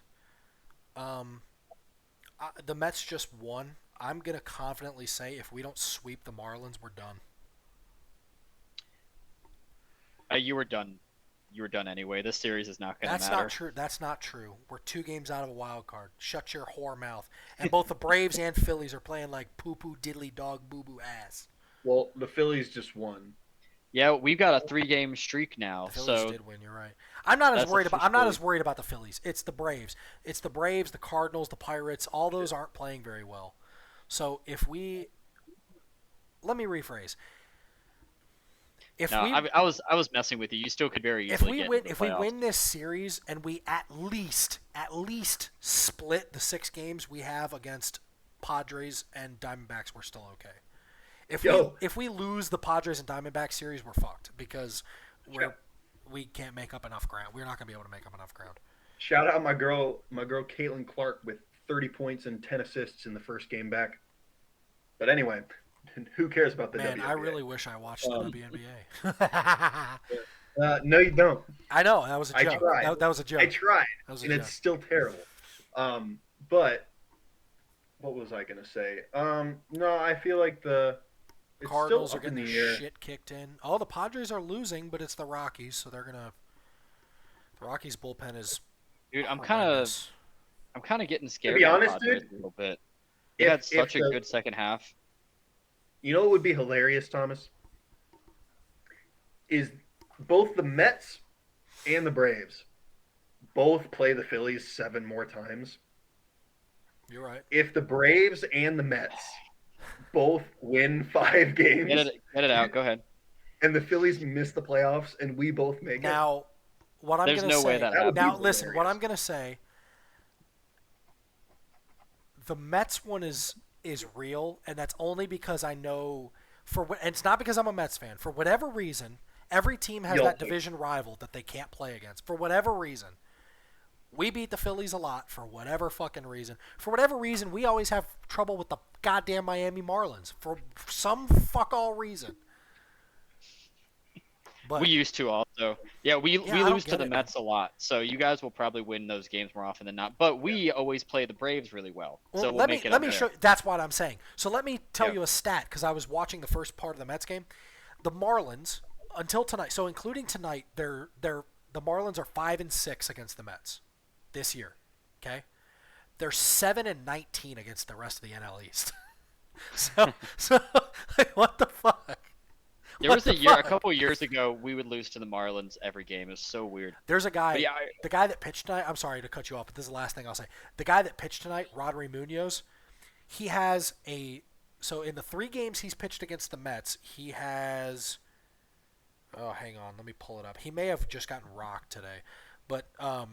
The Mets just won. I'm gonna confidently say if we don't sweep the Marlins, we're done. You were done. You were done anyway. This series is not going to That's matter. not true. That's not true. We're 2 games out of a wild card. Shut your whore mouth. And both the Braves and Phillies are playing like poo poo diddly dog boo boo ass. well, the Phillies just won. Yeah, we've got a 3-game streak now. The Phillies So did win. You're right. I'm not as That's worried about. I'm not as officially- worried about the Phillies. It's the Braves. It's the Braves, the Cardinals, the Pirates. All those aren't playing very well. So if we, let me rephrase. If no, we I was messing with you. You still could very if easily we get win into the if we playoffs. win this series and we at least split the 6 games we have against Padres and Diamondbacks, we're still okay. If we lose the Padres and Diamondbacks series, we're fucked because we can't make up enough ground. We're not going to be able to make up enough ground. Shout out my girl Caitlin Clark with 30 points and 10 assists in the first game back. But anyway, who cares about the Man, WNBA? I really wish I watched the WNBA. No, you don't. I know that was a I joke. tried. That was a joke. I tried, That was a and joke. it's still terrible. But what was I gonna say? No, I feel like it's Cardinals still are up in getting the their air. shit kicked in. Oh, the Padres are losing, but it's the Rockies, so they're gonna. The Rockies bullpen is. Dude, I'm horrendous. kind of getting scared. be of the honest, Padres dude, a little bit. They if- had such if a the- good second half. You know what would be hilarious, Thomas? Is both the Mets and the Braves both play the Phillies 7 more times. You're right. If the Braves and the Mets both win 5 games Get it out. Go ahead. and the Phillies miss the playoffs and we both make it, Now, what I'm There's gonna no say. way that That would be now, listen. What hilarious. I'm gonna say. The Mets one is real, and that's only because I know and it's not because I'm a Mets fan. For whatever reason, every team has Yo. that division rival that they can't play against. For whatever reason, we beat the Phillies a lot. For whatever fucking reason, we always have trouble with the goddamn Miami Marlins. For some fuck all reason. But We used to also. Yeah, we I don't lose to get the it. Mets a lot. So you guys will probably win those games more often than not. But we always play the Braves really well. Well, So we'll let make me it let up me there. show. That's what I'm saying. So let me tell Yeah. you a stat because I was watching the first part of the Mets game. The Marlins until tonight, so including tonight, the Marlins are 5-6 against the Mets this year. Okay, they're 7-19 against the rest of the NL East. so like, what the fuck? There What was the a fuck? couple years ago we would lose to the Marlins every game. It was so weird. There's a guy. But yeah, The guy that pitched tonight. I'm sorry to cut you off, but this is the last thing I'll say. The guy that pitched tonight, Rodri Munoz. he has a so in the 3 games he's pitched against the Mets, he has. Oh, hang on, let me pull it up. He may have just gotten rocked today, but I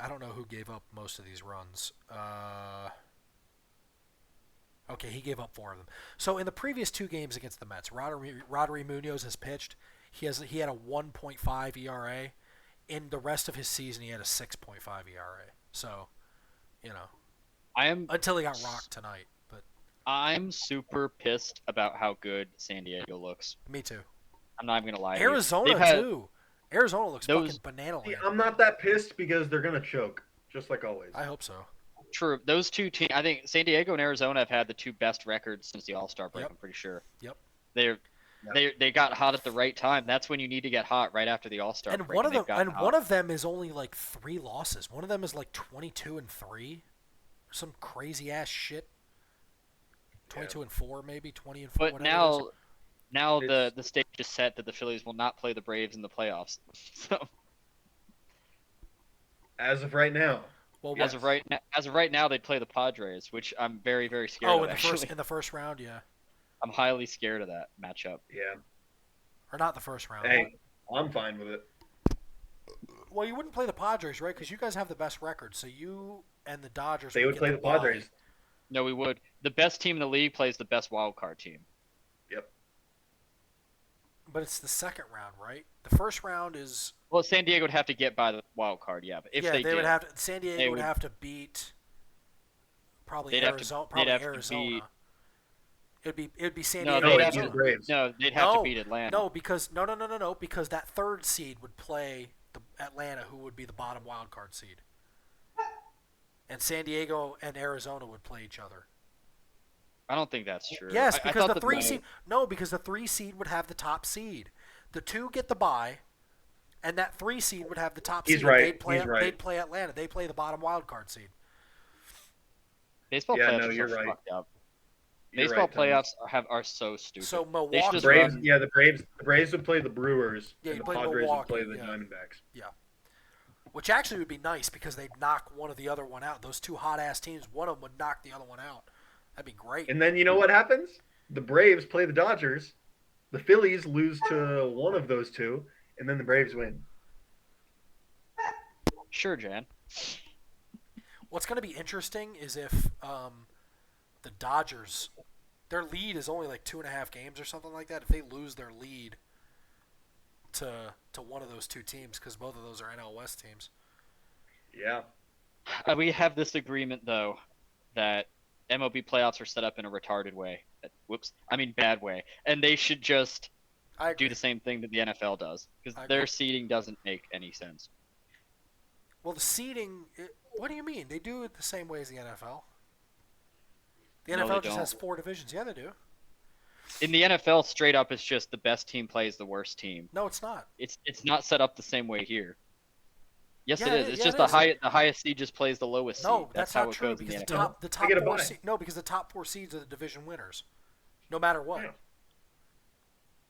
don't know who gave up most of these runs. Okay, he gave up 4 of them. So in the previous 2 games against the Mets, Rodri Munoz has pitched. He had a 1.5 ERA. In the rest of his season, he had a 6.5 ERA. So, until he got rocked tonight. But I'm super pissed about how good San Diego looks. me too. I'm not even gonna lie. Arizona too. Arizona looks fucking banana land. I'm not that pissed because they're gonna choke, just like always. I hope so. True. Those 2 teams, I think San Diego and Arizona have had the 2 best records since the All-Star break. Yep. I'm pretty sure. Yep. They got hot at the right time. That's when you need to get hot, right after the All-Star And break. one of them is only like 3 losses. One of them is like 22-3, some crazy ass shit. 22-4, maybe 20-4. But now the stage is set that the Phillies will not play the Braves in the playoffs. So as of right now. Well, as of right now, they play the Padres, which I'm very, very scared of. In the first round, yeah. I'm highly scared of that matchup. Yeah. Or not the first round. Hey, I'm fine with it. Well, you wouldn't play the Padres, right? Because you guys have the best record. So you and the Dodgers. They would play the Padres. No, we would. The best team in the league plays the best wild card team. Yep. But it's the second round, right? The first round is. Well, San Diego would have to get by the wild card, yeah. But if they did, would have to. San Diego would have to beat. Probably Arizona. It'd be San Diego. No, they'd Braves. No, they'd have to beat Atlanta. No, because because that 3rd seed would play the Atlanta, who would be the bottom wild card seed, and San Diego and Arizona would play each other. I don't think that's true. Yes, because the 3 seed. No, because the 3 seed would have the top seed. The 2 get the bye, and that 3 seed would have the top seed. He's right. They'd play Atlanta. They play the bottom wild card seed. Baseball playoffs are fucked up. Baseball playoffs are so stupid. So Milwaukee, the Braves would play the Brewers, and the Padres would play the Diamondbacks. Yeah, which actually would be nice because they'd knock one of the other one out. Those 2 hot ass teams, one of them would knock the other one out. That'd be great. And then you know what happens? The Braves play the Dodgers, the Phillies lose to one of those 2, and then the Braves win. Sure, Jan. What's going to be interesting is if the Dodgers, their lead is only like 2.5 games or something like that. If they lose their lead to one of those 2 teams, because both of those are NL West teams. Yeah. We have this agreement though that MLB playoffs are set up in a retarded way. Bad way, and they should just do the same thing that the NFL does because their seeding doesn't make any sense. Well, the seeding. What do you mean? They do it the same way as the NFL. The NFL just has 4 divisions. Yeah, they do. In the NFL, straight up, it's just the best team plays the worst team. No, it's not. It's not set up the same way here. Yes, it is. It's just the highest seed just plays the lowest seed. No, that's not true because the top 4 because the top 4 seeds are the division winners, no matter what.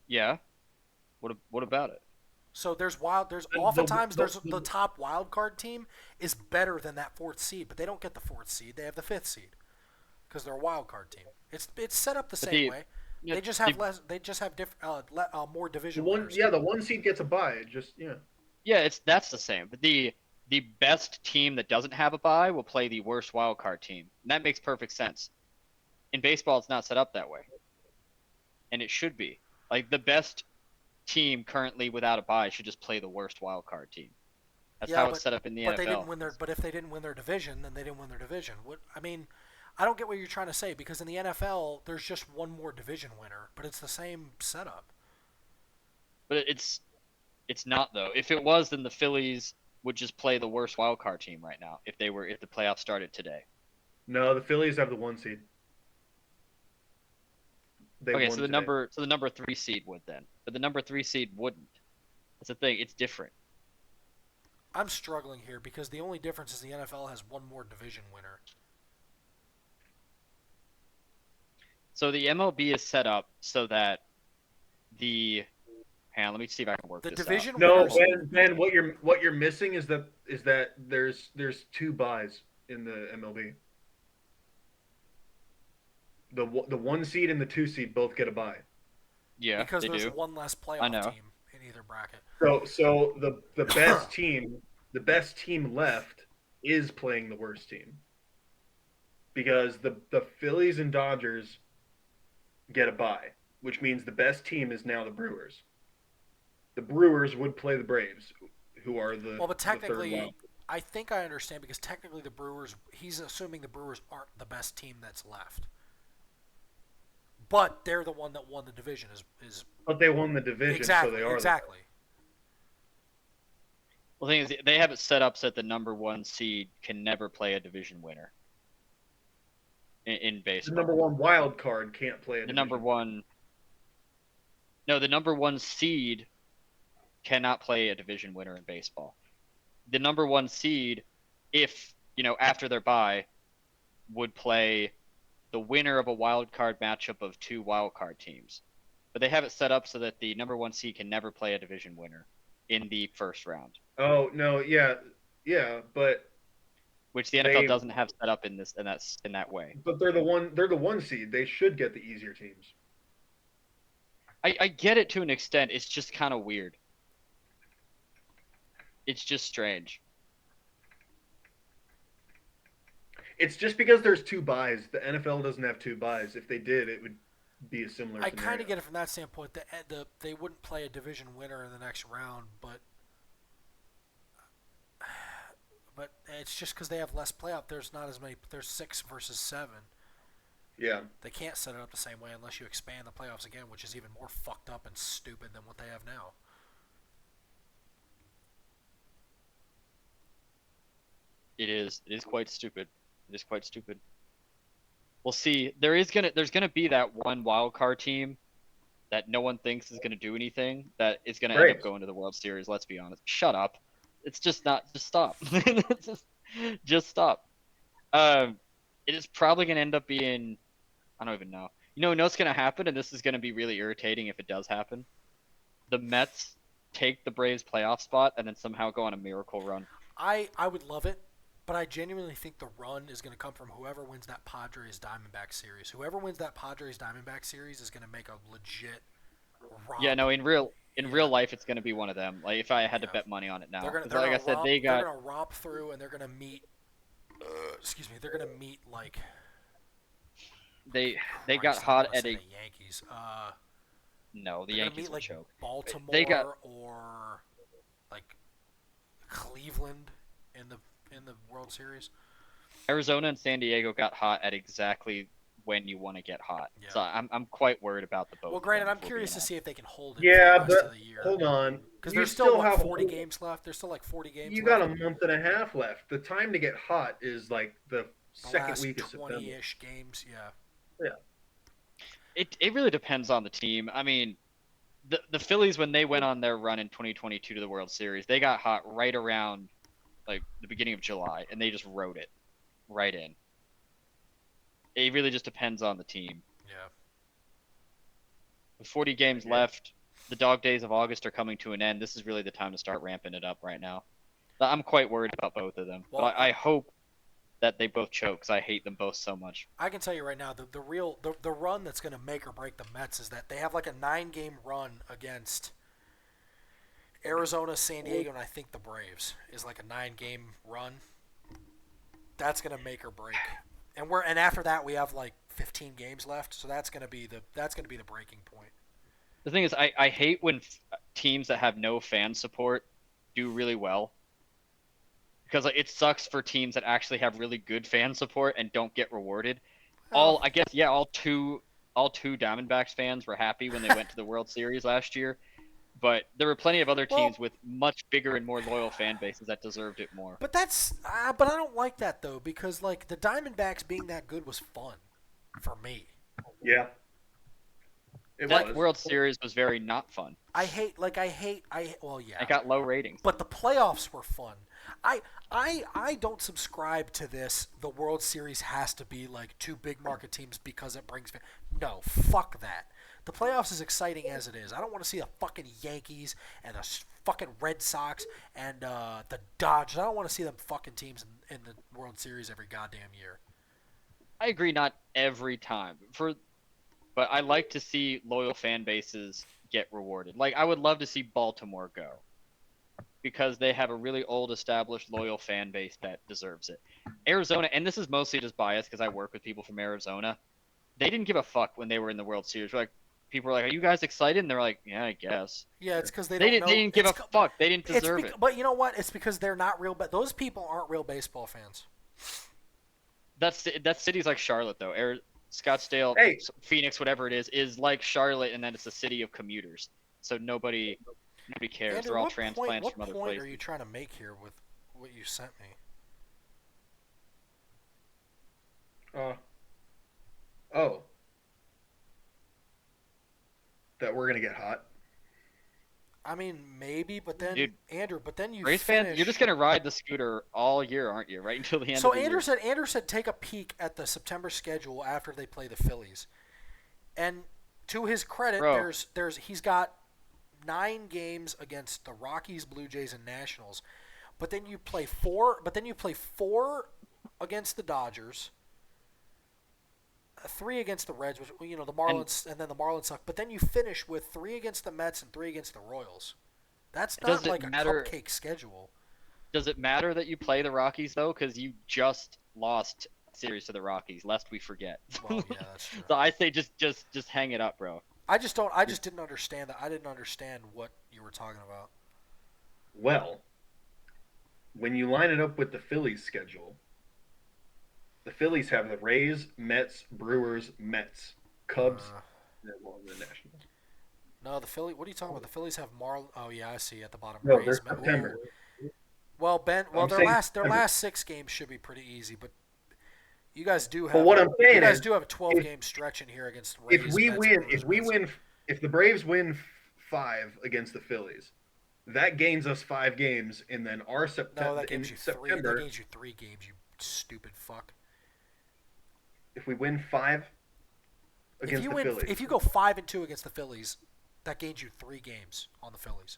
Yeah. What about it? So there's oftentimes the top wild card team is better than that 4th seed, but they don't get the 4th seed. They have the 5th seed because they're a wild card team. It's set up the same way. They just have less. They just have more division winners. The 1 seed gets a bye. Yeah, that's the same. But the best team that doesn't have a bye will play the worst wild card team. And that makes perfect sense. In baseball, it's not set up that way. And it should be. Like, the best team currently without a bye should just play the worst wild card team. That's how it's set up in the NFL. But if they didn't win their division, then they didn't win their division. I don't get what you're trying to say because in the NFL, there's just one more division winner, but it's the same setup. But it's not though. If it was, then the Phillies would just play the worst wild card team right now if the playoffs started today. No, the Phillies have the 1 seed. So the number 3 seed would then, but the number 3 seed wouldn't. That's the thing. It's different. I'm struggling here because the only difference is the NFL has one more division winner. So the MLB is set up so that hang on, let me see if I can work this out. No, Ben, what you're missing is that there's 2 buys in the MLB. The 1 seed and the 2 seed both get a bye. Yeah, because they there's do. one less I playoff know. team in either bracket. So the best team left is playing the worst team because the Phillies and Dodgers get a bye, which means the best team is now the Brewers. The Brewers would play the Braves, who are Well, but the third technically, wild. I think I understand because technically the Brewers. He's assuming the Brewers aren't the best team that's left, but they're the one that won the division. Is But they won the division, so exactly they are the best. exactly. Well, the thing is, they have it set up so that the number one seed can never play a division winner in The baseball. number one wild card can't play a The division. number one, no, the number one seed cannot play a division winner in baseball. The number one seed, if after their bye, would play the winner of a wild card matchup of two wild card teams. But they have it set up so that the number one seed can never play a division winner in the first round, Oh no, yeah, which the NFL they doesn't have set up in that way. but they're the 1 seed. They should get the easier teams. I get it to an extent. It's just kind of weird. It's just strange. It's just because there's 2 buys. The NFL doesn't have 2 buys. If they did, it would be a similar I scenario. kind of get it from that standpoint. They wouldn't play a division winner in the next round, but it's just because they have less playoff. There's not as many. There's 6 versus 7. Yeah. They can't set it up the same way unless you expand the playoffs again, which is even more fucked up and stupid than what they have now. It is. It is quite stupid. It is quite stupid. We'll see. There's gonna be that one wild card team that no one thinks is gonna do anything that is gonna end up Braves. going to the World Series. Let's be honest. Shut up. It's just not. Just stop. just stop. It is probably gonna end up being. I don't even know. You know what's gonna happen, and this is gonna be really irritating if it does happen. The Mets take the Braves playoff spot and then somehow go on a miracle run. I would love it, but I genuinely think the run is going to come from whoever wins that Padres Diamondback series. Whoever wins that Padres Diamondback series is going to make a legit romp. Yeah, no, in real life, it's gonna be one of them. Like if I had to Yeah. bet money on it now, They're gonna, 'cause they're like I gonna said, romp, they got they're gonna romp through and they're gonna meet. Excuse me. They're gonna meet like. they got Christ, I hot wanna at say a the Yankees. no, the They're gonna Yankees meet will like choke. Baltimore They got or like Cleveland in the World Series. Arizona and San Diego got hot at exactly when you want to get hot. Yeah. So I'm quite worried about the both. Well, of granted, them, I'm if we're curious being to see if they can hold it Yeah, for the rest but of the year. hold on. Because You there's still have 40 games left. There's still like 40 games You left. got a month and a half left. The time to get hot is like the The second last week of September. 20-ish games, yeah. It really depends on the team. I mean, the Phillies when they went on their run in 2022 to the World Series, they got hot right around like the beginning of July, and they just rode it right in. It really just depends on the team. Yeah. With 40 games Yeah. left, the dog days of August are coming to an end. This is really the time to start ramping it up right now. But I'm quite worried about both of them. Well, but I hope that they both choke because I hate them both so much. I can tell you right now, the run that's going to make or break the Mets is that they have like a 9-game run against Arizona, San Diego, and I think the Braves is like a 9-game run. That's going to make or break. And after that we have like 15 games left, so that's going to be the breaking point. The thing is, I hate when teams that have no fan support do really well. Because like, it sucks for teams that actually have really good fan support and don't get rewarded. Oh. I guess, yeah, all two Diamondbacks fans were happy when they went to the World Series last year. But there were plenty of other teams with much bigger and more loyal fan bases that deserved it more. But but I don't like that though, because like the Diamondbacks being that good was fun for me. Yeah. It That was. World Series was very not fun. Well, yeah. It got low ratings. But the playoffs were fun. I don't subscribe to this. The World Series has to be like 2 big market teams because it brings. No, fuck that. The playoffs is exciting as it is. I don't want to see the fucking Yankees and the fucking Red Sox and the Dodgers. I don't want to see them fucking teams in the World Series every goddamn year. I agree, not every time. But I like to see loyal fan bases get rewarded. Like I would love to see Baltimore go because they have a really old, established, loyal fan base that deserves it. Arizona, and this is mostly just biased because I work with people from Arizona. They didn't give a fuck when they were in the World Series. Like people were like, "Are you guys excited?" And they're like, "Yeah, I guess." Yeah, it's because they They don't didn't. know. They didn't give a it's, fuck. They didn't it's deserve it. But you know what? It's because they're not real. But those people aren't real baseball fans. That's cities like Charlotte though. Scottsdale, Hey. Phoenix, whatever it is like Charlotte, and then it's a city of commuters. So nobody cares. Andrew, They're all what transplants point, from what other point places. are you trying to make here with what you sent me? Oh. That we're gonna get hot. I mean, maybe, but then Dude, Andrew, but then you Race finish. fans, you're just gonna ride the scooter all year, aren't you? Right until the end So of the year. Andrew said take a peek at the September schedule after they play the Phillies, and to his credit, Bro. he's got 9 games against the Rockies, Blue Jays, and Nationals, but then you play 4. But then you play 4 against the Dodgers, 3 against the Reds, which the Marlins, and then the Marlins suck. But then you finish with 3 against the Mets and 3 against the Royals. That's not Does it like a matter- cupcake schedule. Does it matter that you play the Rockies though? Because you just lost a series to the Rockies, lest we forget. Well, yeah, that's true. So I say just hang it up, bro. I just didn't understand that. I didn't understand what you were talking about. Well, when you line it up with the Phillies schedule, the Phillies have the Rays, Mets, Brewers, Mets, Cubs, and then the Nationals. No, the Philly. What are you talking about? The Phillies have Marl. Oh yeah, I see at the bottom. No, Rays, they're Met- September. Ooh. Well, Ben. Well, I'm their saying last September. 6 games should be pretty easy, but you guys do have. But what I'm saying you guys is, do have a 12-game stretch in here against Rays. If we Mets, win, Brewers, if we Mets. win, if the Braves win 5 against the Phillies, that gains us 5 games, and then our No, September that in gives you 3. September, That gives you 3 games. You stupid fuck. if we win 5 against the Phillies, If you go 5-2 against the Phillies, that gains you 3 games on the Phillies.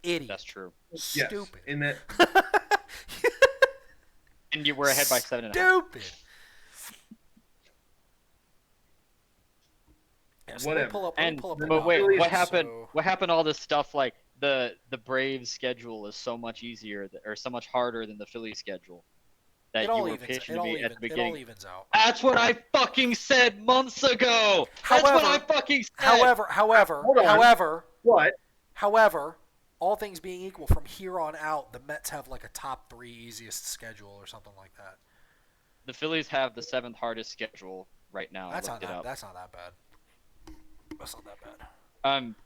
Idiot. That's true. yes, Stupid. in that And you were ahead by 7.5. Stupid. Yeah, so Whatever. let me pull up the But wait, numbers, what happened? so- What happened? All this stuff like the Braves schedule is so much easier or so much harder than the Phillies schedule that It you all were evens. pitching It to all me at evens. the It all beginning. evens out. That's what I fucking said months ago. That's what I fucking said. However, Hold on. What? however, all things being equal, from here on out, the Mets have like a top 3 easiest schedule or something like that. The Phillies have the 7th hardest schedule right now. That's I not looked it that. up. That's not that bad. That's not that bad.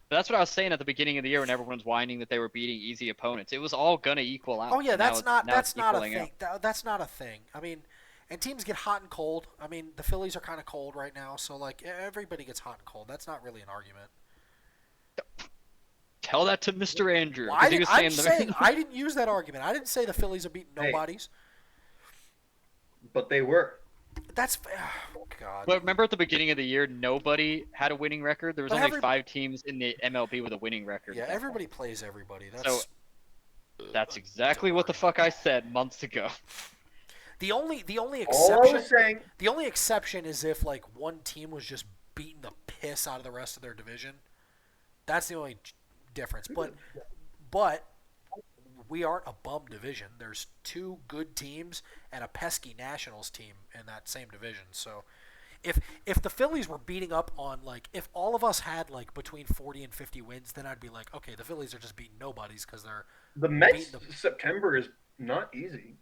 But that's what I was saying at the beginning of the year when everyone's whining that they were beating easy opponents. It was all gonna equal out. Oh yeah, Now that's not now it's that's not a equaling thing. out. That's not a thing. I mean, and teams get hot and cold. I mean, the Phillies are kind of cold right now, so like everybody gets hot and cold. That's not really an argument. Tell that to Mr. Andrew. Well, 'cause he was I'm saying saying I didn't use that argument. I didn't say the Phillies are beating Hey. nobodies. But they were. That's oh, God. But remember at the beginning of the year, nobody had a winning record. There was But only 5 teams in the MLB with a winning record. Yeah, at that everybody point. plays everybody. So that's exactly what the fuck I said months ago. the only All I exception. was saying, The only exception is if like one team was just beating the piss out of the rest of their division. That's the only difference. But we aren't a bum division. There's 2 good teams and a pesky Nationals team in that same division. So if the Phillies were beating up on like if all of us had like between 40 and 50 wins, then I'd be like, okay, the Phillies are just beating nobodies because they're. the Mets beating the- September is not easy.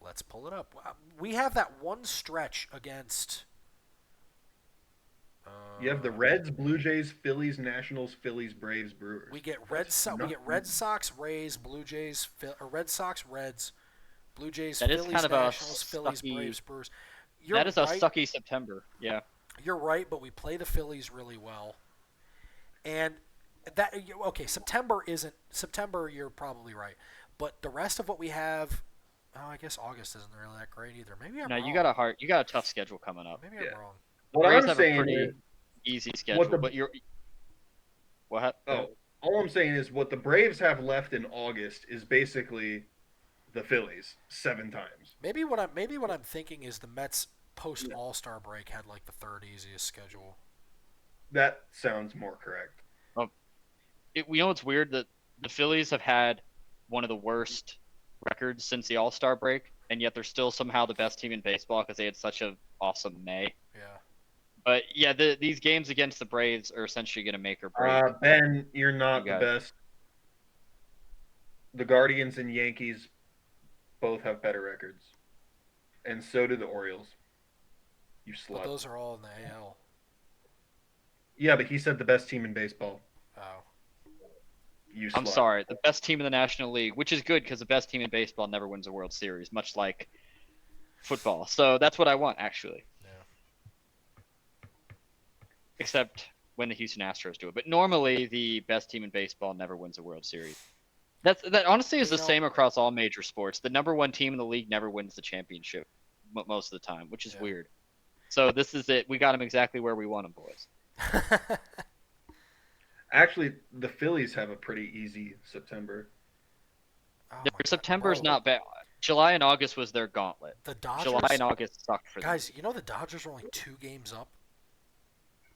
Let's pull it up. We have that one stretch against. You have the Reds, Blue Jays, Phillies, Nationals, Phillies, Braves, Brewers. We get Red Sox, Rays, Blue Jays, Red Sox, Reds, Blue Jays, That is Phillies, kind of a Nationals, Phillies, sucky- Braves, Brewers. You're That is a right. sucky September. Yeah. You're right, but we play the Phillies really well. And that okay, September. You're probably right, but the rest of what we have, oh, I guess August isn't really that great either. Maybe I'm No, wrong. you got a tough schedule coming up. Maybe Yeah. I'm wrong. What Braves I'm have a saying pretty is, easy schedule, the- but you're. What? all I'm saying is what the Braves have left in August is basically the Phillies 7 times. Maybe what I'm thinking is the Mets post All-Star break had like the third easiest schedule. That sounds more correct. We know it's weird that the Phillies have had one of the worst records since the All-Star break, and yet they're still somehow the best team in baseball because they had such an awesome May. Yeah. But yeah, these games against the Braves are essentially going to make or break. Ben, you're not You the guys. best. The Guardians and Yankees both have better records, and so do the Orioles. You But slut. those are all in the AL. Yeah, but he said the best team in baseball. Oh. You slut. I'm sorry, the best team in the National League, which is good because the best team in baseball never wins a World Series, much like football. So that's what I want, actually. Yeah. Except when the Houston Astros do it. But normally, the best team in baseball never wins a World Series. That honestly is You the know- same across all major sports. The number one team in the league never wins the championship most of the time, which is Yeah. weird. So this is it. We got them exactly where we want them, boys. Actually, the Phillies have a pretty easy September. Oh my Their God, September's bro. not bad. July and August was their gauntlet. The Dodgers. July and August sucked for them. Guys, you know the Dodgers are only 2 games up.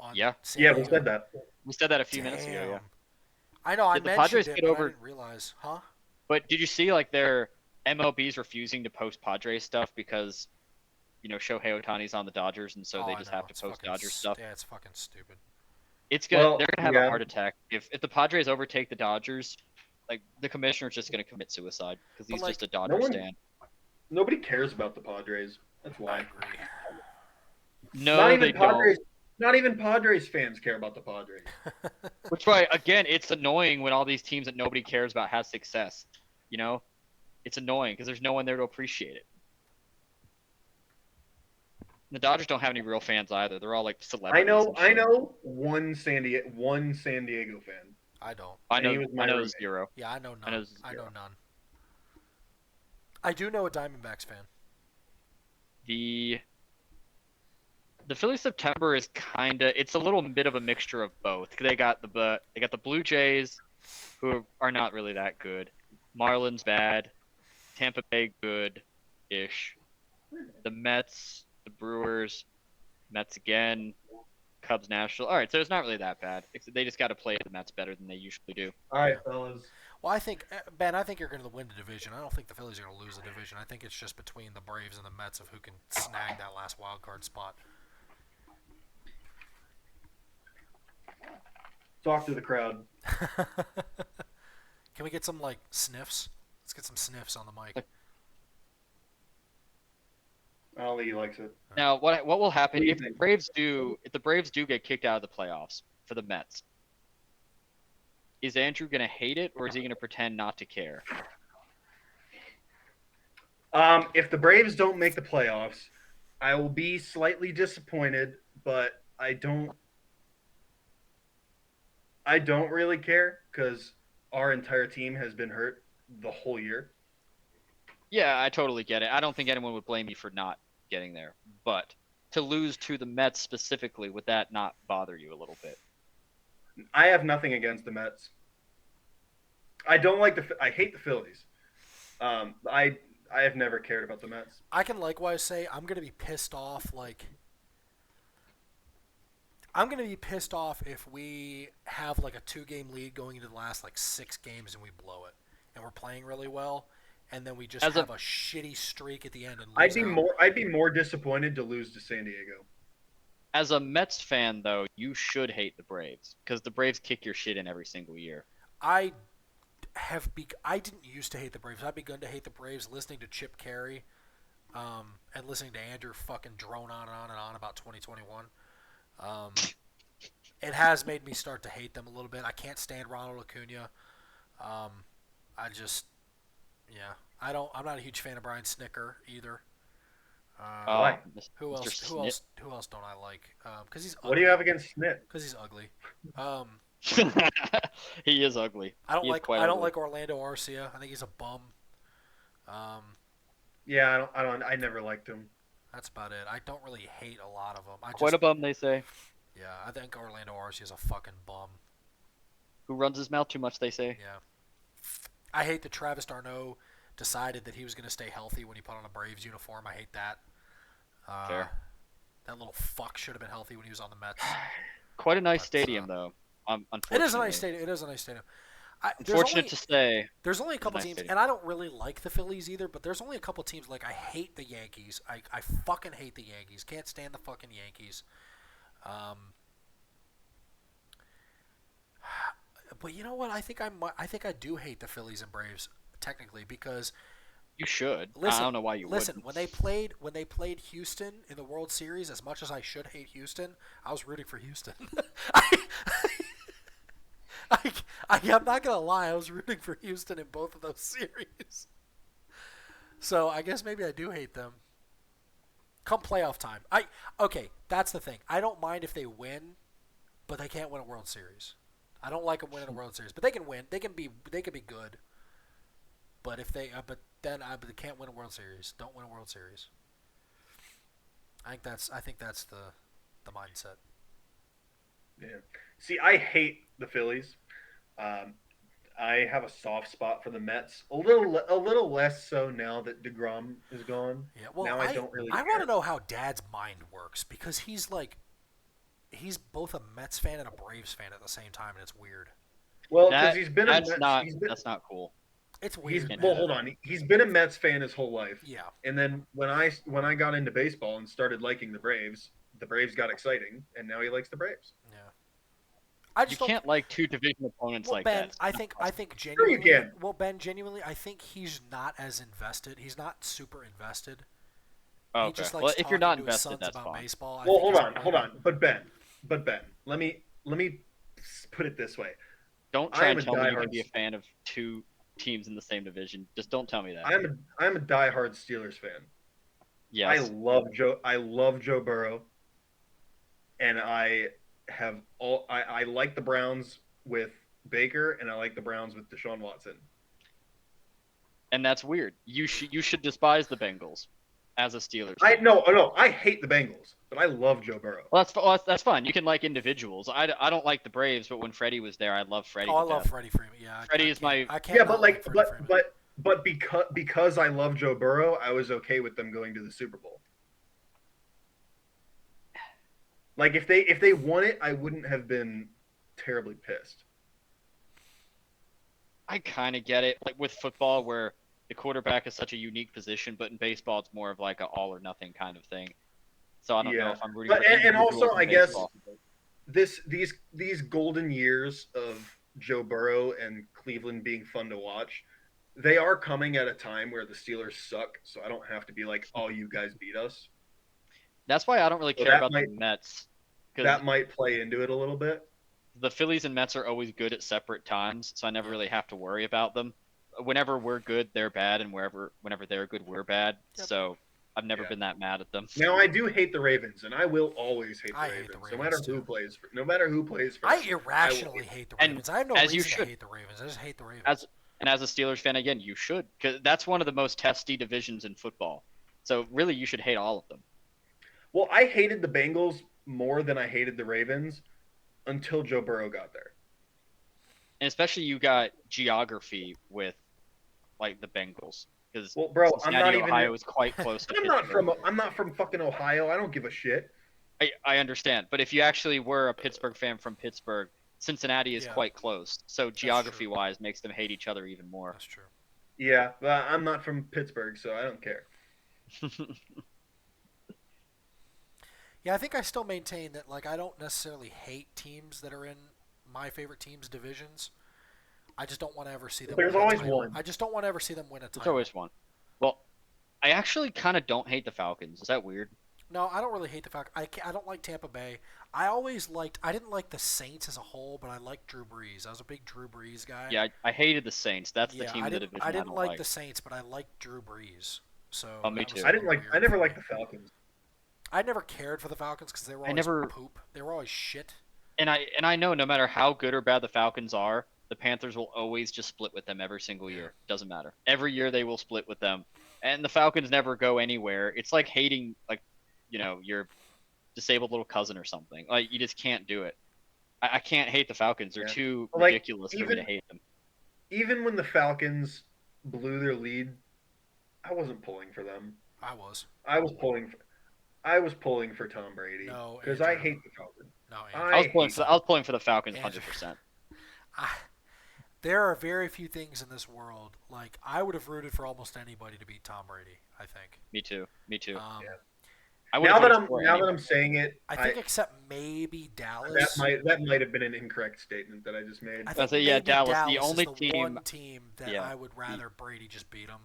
On Yeah. San Yeah, Diego? we said that. We said that a few minutes ago. Damn. Yeah. I know. I Did the mentioned Padres it, get but over- I didn't realize. Huh? But did you see like their MLB's refusing to post Padres stuff because, Shohei Otani's on the Dodgers, and so Oh, they I just know. have to It's post fucking Dodgers stuff. Yeah, it's fucking stupid. It's gonna. Well, They're gonna have yeah. a heart attack if the Padres overtake the Dodgers. Like the commissioner's just gonna commit suicide because he's like, just a Dodger one- stan. Nobody cares about the Padres. That's I why. agree. No, not they even Padres. don't. Not even Padres fans care about the Padres. Which why again, it's annoying when all these teams that nobody cares about has success. It's annoying because there's no one there to appreciate it. The Dodgers don't have any real fans either. They're all like celebrities. and I shit. know one San Diego fan. I don't. I and he know. was my I know roommate. 0. Yeah, I know none. I know I know zero. none. I do know a Diamondbacks fan. The Philly September is it's a little bit of a mixture of both. They got the Blue Jays, who are not really that good. Marlins bad, Tampa Bay good-ish. The Mets, the Brewers, Mets again, Cubs National. All right, so it's not really that bad. They just got to play the Mets better than they usually do. All right, fellas. Well, I think Ben. I think you're going to win the division. I don't think the Phillies are going to lose the division. I think it's just between the Braves and the Mets of who can snag that last wild card spot. Talk to the crowd. Can we get some like sniffs? Let's get some sniffs on the mic. I don't think he likes it. Now, what will happen What do you if the think? Braves do get kicked out of the playoffs for the Mets? Is Andrew going to hate it, or is he going to pretend not to care? If the Braves don't make the playoffs, I will be slightly disappointed, but I don't really care because our entire team has been hurt the whole year. Yeah, I totally get it. I don't think anyone would blame you for not getting there. But to lose to the Mets specifically, would that not bother you a little bit? I have nothing against the Mets. I don't like I hate the Phillies. I have never cared about the Mets. I can likewise say I'm going to be pissed off. I'm going to be pissed off if we have like a 2-game lead going into the last like 6 games and we blow it, and we're playing really well, and then we just have a shitty streak at the end and lose I'd be more disappointed to lose to San Diego. As a Mets fan, though, you should hate the Braves because the Braves kick your shit in every single year. I didn't used to hate the Braves. I've begun to hate the Braves listening to Chip Carey, and listening to Andrew fucking drone on and on about 2021. It has made me start to hate them a little bit. I can't stand Ronald Acuna. I'm not a huge fan of Brian Snicker either. Why? Who Mr. else? Who Snit. else? Who else don't I like? Because he's ugly. What do you have against Snit? Because he's ugly. He is ugly. I don't He is like. quite I don't ugly. like Orlando Arcia. I think he's a bum. Yeah, I never liked him. That's about it. I don't really hate a lot of them. Quite a bum, they say. Yeah, I think Orlando Arcia is a fucking bum. Who runs his mouth too much, they say. Yeah. I hate that Travis Darno decided that he was going to stay healthy when he put on a Braves uniform. I hate that. Fair. That little fuck should have been healthy when he was on the Mets. Quite a nice But, stadium, though. It Unfortunately. is a nice stadium. It is a nice stadium. Unfortunate to say. There's only a couple nice teams, stadium. and I don't really like the Phillies either, but there's only a couple teams, like, I hate the Yankees. I fucking hate the Yankees. Can't stand the fucking Yankees. But you know what? I think I do hate the Phillies and Braves, technically, because You should. listen, I don't know why you listen. wouldn't. When they played Houston in the World Series, as much as I should hate Houston, I was rooting for Houston. I'm not gonna lie, I was rooting for Houston in both of those series. So I guess maybe I do hate them. Come playoff time, okay. That's the thing. I don't mind if they win, but they can't win a World Series. I don't like them winning a World Series, but they can win. They can be good. But if they but they can't win a World Series. Don't win a World Series. I think that's the mindset. Yeah. See, I hate the Phillies. I have a soft spot for the Mets. A little less so now that DeGrom is gone. Yeah, well, now I don't really. I care. want to know how Dad's mind works because he's both a Mets fan and a Braves fan at the same time, and it's weird. Well, because he's been that's a Mets, not he's been, that's not cool. It's weird. Well, hold on. He's been a Mets fan his whole life. Yeah. And then when I got into baseball and started liking the Braves got exciting, and now he likes the Braves. Yeah. I You just don't- can't like two division opponents well, like Ben, that. I think Sure genuinely. you can. Well, Ben, genuinely, I think he's not as invested. He's not super invested. Oh, He okay. just well, likes if you're talking not to his sons invested, that's about fine. baseball. I Well, think hold he's on. But Ben, let me put it this way. Don't I try am and a tell me you can diehard- be a fan of two teams in the same division. Just don't tell me that. I'm a diehard Steelers fan. Yes. I love Joe Burrow, and I like the Browns with Baker, and I like the Browns with Deshaun Watson. And that's weird. You should despise the Bengals as a Steelers I fan. no, I hate the Bengals, but I love Joe Burrow. Well, that's fine. You can like individuals. I don't like the Braves, but when Freddie was there, I love Freddie. Oh, I to love death. Freddie Freeman. Yeah, Freddie is my- I can't Yeah, not but like, Freddie Freeman. but because I love Joe Burrow, I was okay with them going to the Super Bowl. Like if they won it, I wouldn't have been terribly pissed. I kind of get it. Like with football, where the quarterback is such a unique position, but in baseball, it's more of like an all or nothing kind of thing. So I don't know Yeah. if I'm rooting But- for and also, individuals in I guess- baseball. These golden years of Joe Burrow and Cleveland being fun to watch, they are coming at a time where the Steelers suck. So I don't have to be like, "Oh, you guys beat us." That's why I don't really So care that about might- the Mets. Because That might play into it a little bit. the Phillies and Mets are always good at separate times, so I never really have to worry about them. Whenever we're good, they're bad, and whenever they're good, we're bad. Yep. So I've never Yeah. been that mad at them. Now I do hate the Ravens, and I will always hate the I Ravens, hate the no matter Ravens, who too. plays for. No matter who plays for. I them, irrationally hate the and Ravens. I have no as you reason to should. hate the Ravens. I just hate the Ravens. As a Steelers fan, again, you should, because that's one of the most testy divisions in football. So really, you should hate all of them. Well, I hated the Bengals more than I hated the Ravens until Joe Burrow got there. And especially you got geography with like the Bengals, because Well, bro, I'm Cincinnati, not even. Ohio is quite close to. I'm not from fucking Ohio. I don't give a shit. I understand, but if you actually were a Pittsburgh fan from Pittsburgh, Cincinnati is Yeah. quite close. So geography-wise, makes them hate each other even more. That's true. Yeah, but I'm not from Pittsburgh, so I don't care. Yeah, I think I still maintain that like I don't necessarily hate teams that are in my favorite teams' divisions. I just don't want to ever see them. There's win a always title. one. I just don't want to ever see them win a There's title. always one. Well, I actually kind of don't hate the Falcons. Is that weird? No, I don't really hate the Falcons. I don't like Tampa Bay. I didn't like the Saints as a whole, but I liked Drew Brees. I was a big Drew Brees guy. Yeah, I hated the Saints. That's the Yeah, team I in the didn't. division I didn't don't like the Saints, but I liked Drew Brees. So Oh, me that was too. a I didn't little like. weird I never for liked me. the Falcons. I never cared for the Falcons because they were always never- poop. They were always shit. And I know no matter how good or bad the Falcons are, the Panthers will always just split with them every single year. Doesn't matter. Every year they will split with them, and the Falcons never go anywhere. It's like hating your disabled little cousin or something. Like you just can't do it. I can't hate the Falcons. They're Yeah. too Like, ridiculous for me to hate them. Even when the Falcons blew their lead I wasn't pulling for them. I was. I was pulling. I was pulling for Tom Brady No, because I Andrew. hate the Falcons. No, I was pulling hate for I was pulling for the Falcons Andrew. 100%. There are very few things in this world. Like, I would have rooted for almost anybody to beat Tom Brady, I think. Me too. Me too. Yeah. I would Now have that rooted I'm for now that anyone. I'm saying it, I think except maybe Dallas. that might have been an incorrect statement that I just made. I I think say, yeah, maybe Dallas, the is only the team- one team that yeah. I would rather Brady just beat them.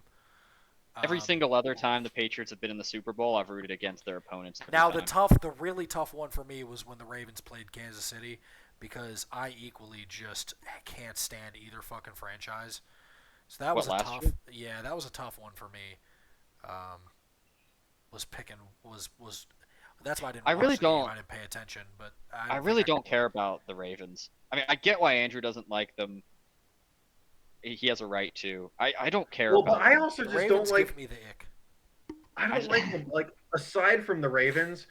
Every single other time the Patriots have been in the Super Bowl, I've rooted against their opponents. every Now time. the really tough one for me was when the Ravens played Kansas City, because I equally just can't stand either fucking franchise. So that was What, a last tough. year? Yeah, that was a tough one for me. Was that's why I didn't. I watch really the game. don't- I didn't pay attention, but I really don't care about the Ravens. I mean, I get why Andrew doesn't like them. He has a right to. I don't care Well, about but I them. also The just Ravens don't like. give me the ick. I don't like them. Like aside from the Ravens,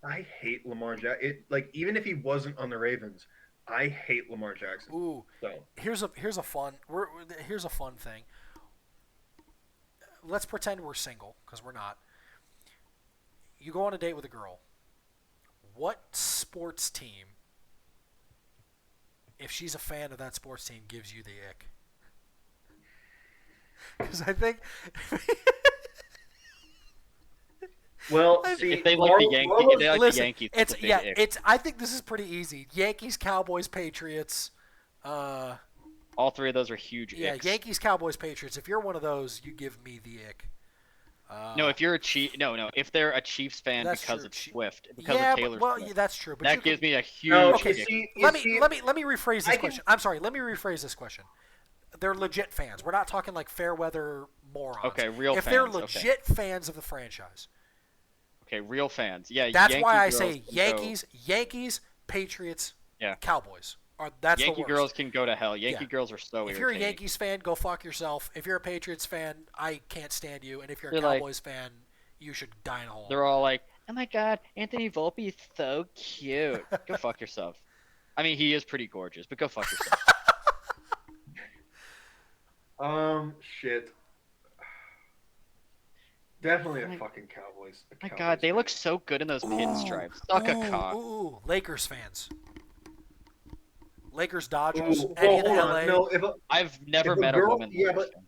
I hate Lamar Jackson. Even if he wasn't on the Ravens, I hate Lamar Jackson. Ooh, So here's a fun here's a fun thing. Let's pretend we're single, because we're not. You go on a date with a girl. What sports team, if she's a fan of that sports team, gives you the ick? Because I think well, I- see, If they like the Yankees, Marlo's- if they like listen, the Yankees, it's a big yeah, ick. it's. I think this is pretty easy. Yankees, Cowboys, Patriots. All three of those are huge Yeah, icks. Yankees, Cowboys, Patriots. If you're one of those, you give me the ick. No, if you're a if they're a Chiefs fan That's because true. of Swift, because yeah, of Taylor well, Swift, yeah, that's true. But that you gives can, me a huge No, Okay, ick. you let me see- let me rephrase this I can- question. I'm sorry. Let me rephrase this question. They're legit fans. We're not talking like fair weather morons. Okay, real if they're fans, okay. legit fans of the franchise, Okay, real fans. Yeah, that's Yankee why I girls say can go- Yankees, Patriots, Yeah. Cowboys. That's Yankee the worst. girls can go to hell. Yankee Yeah. girls are so If you're a irritating. Yankees fan, go fuck yourself. If you're a Patriots fan, I can't stand you. And if you're a They're like- Cowboys fan, you should die in a hole. They're all like, "Oh my God, Anthony Volpe is so cute." Go fuck yourself. I mean, he is pretty gorgeous, but go fuck yourself. Shit. Definitely a My- fucking Cowboys. My God, they look so good in those pinstripes. Suck a cock. Ooh, Lakers fans. Lakers, Dodgers, Ooh, any of the hold LA. on. No, if a, I've never If a met girl- a woman. yeah, Lakers but- fan.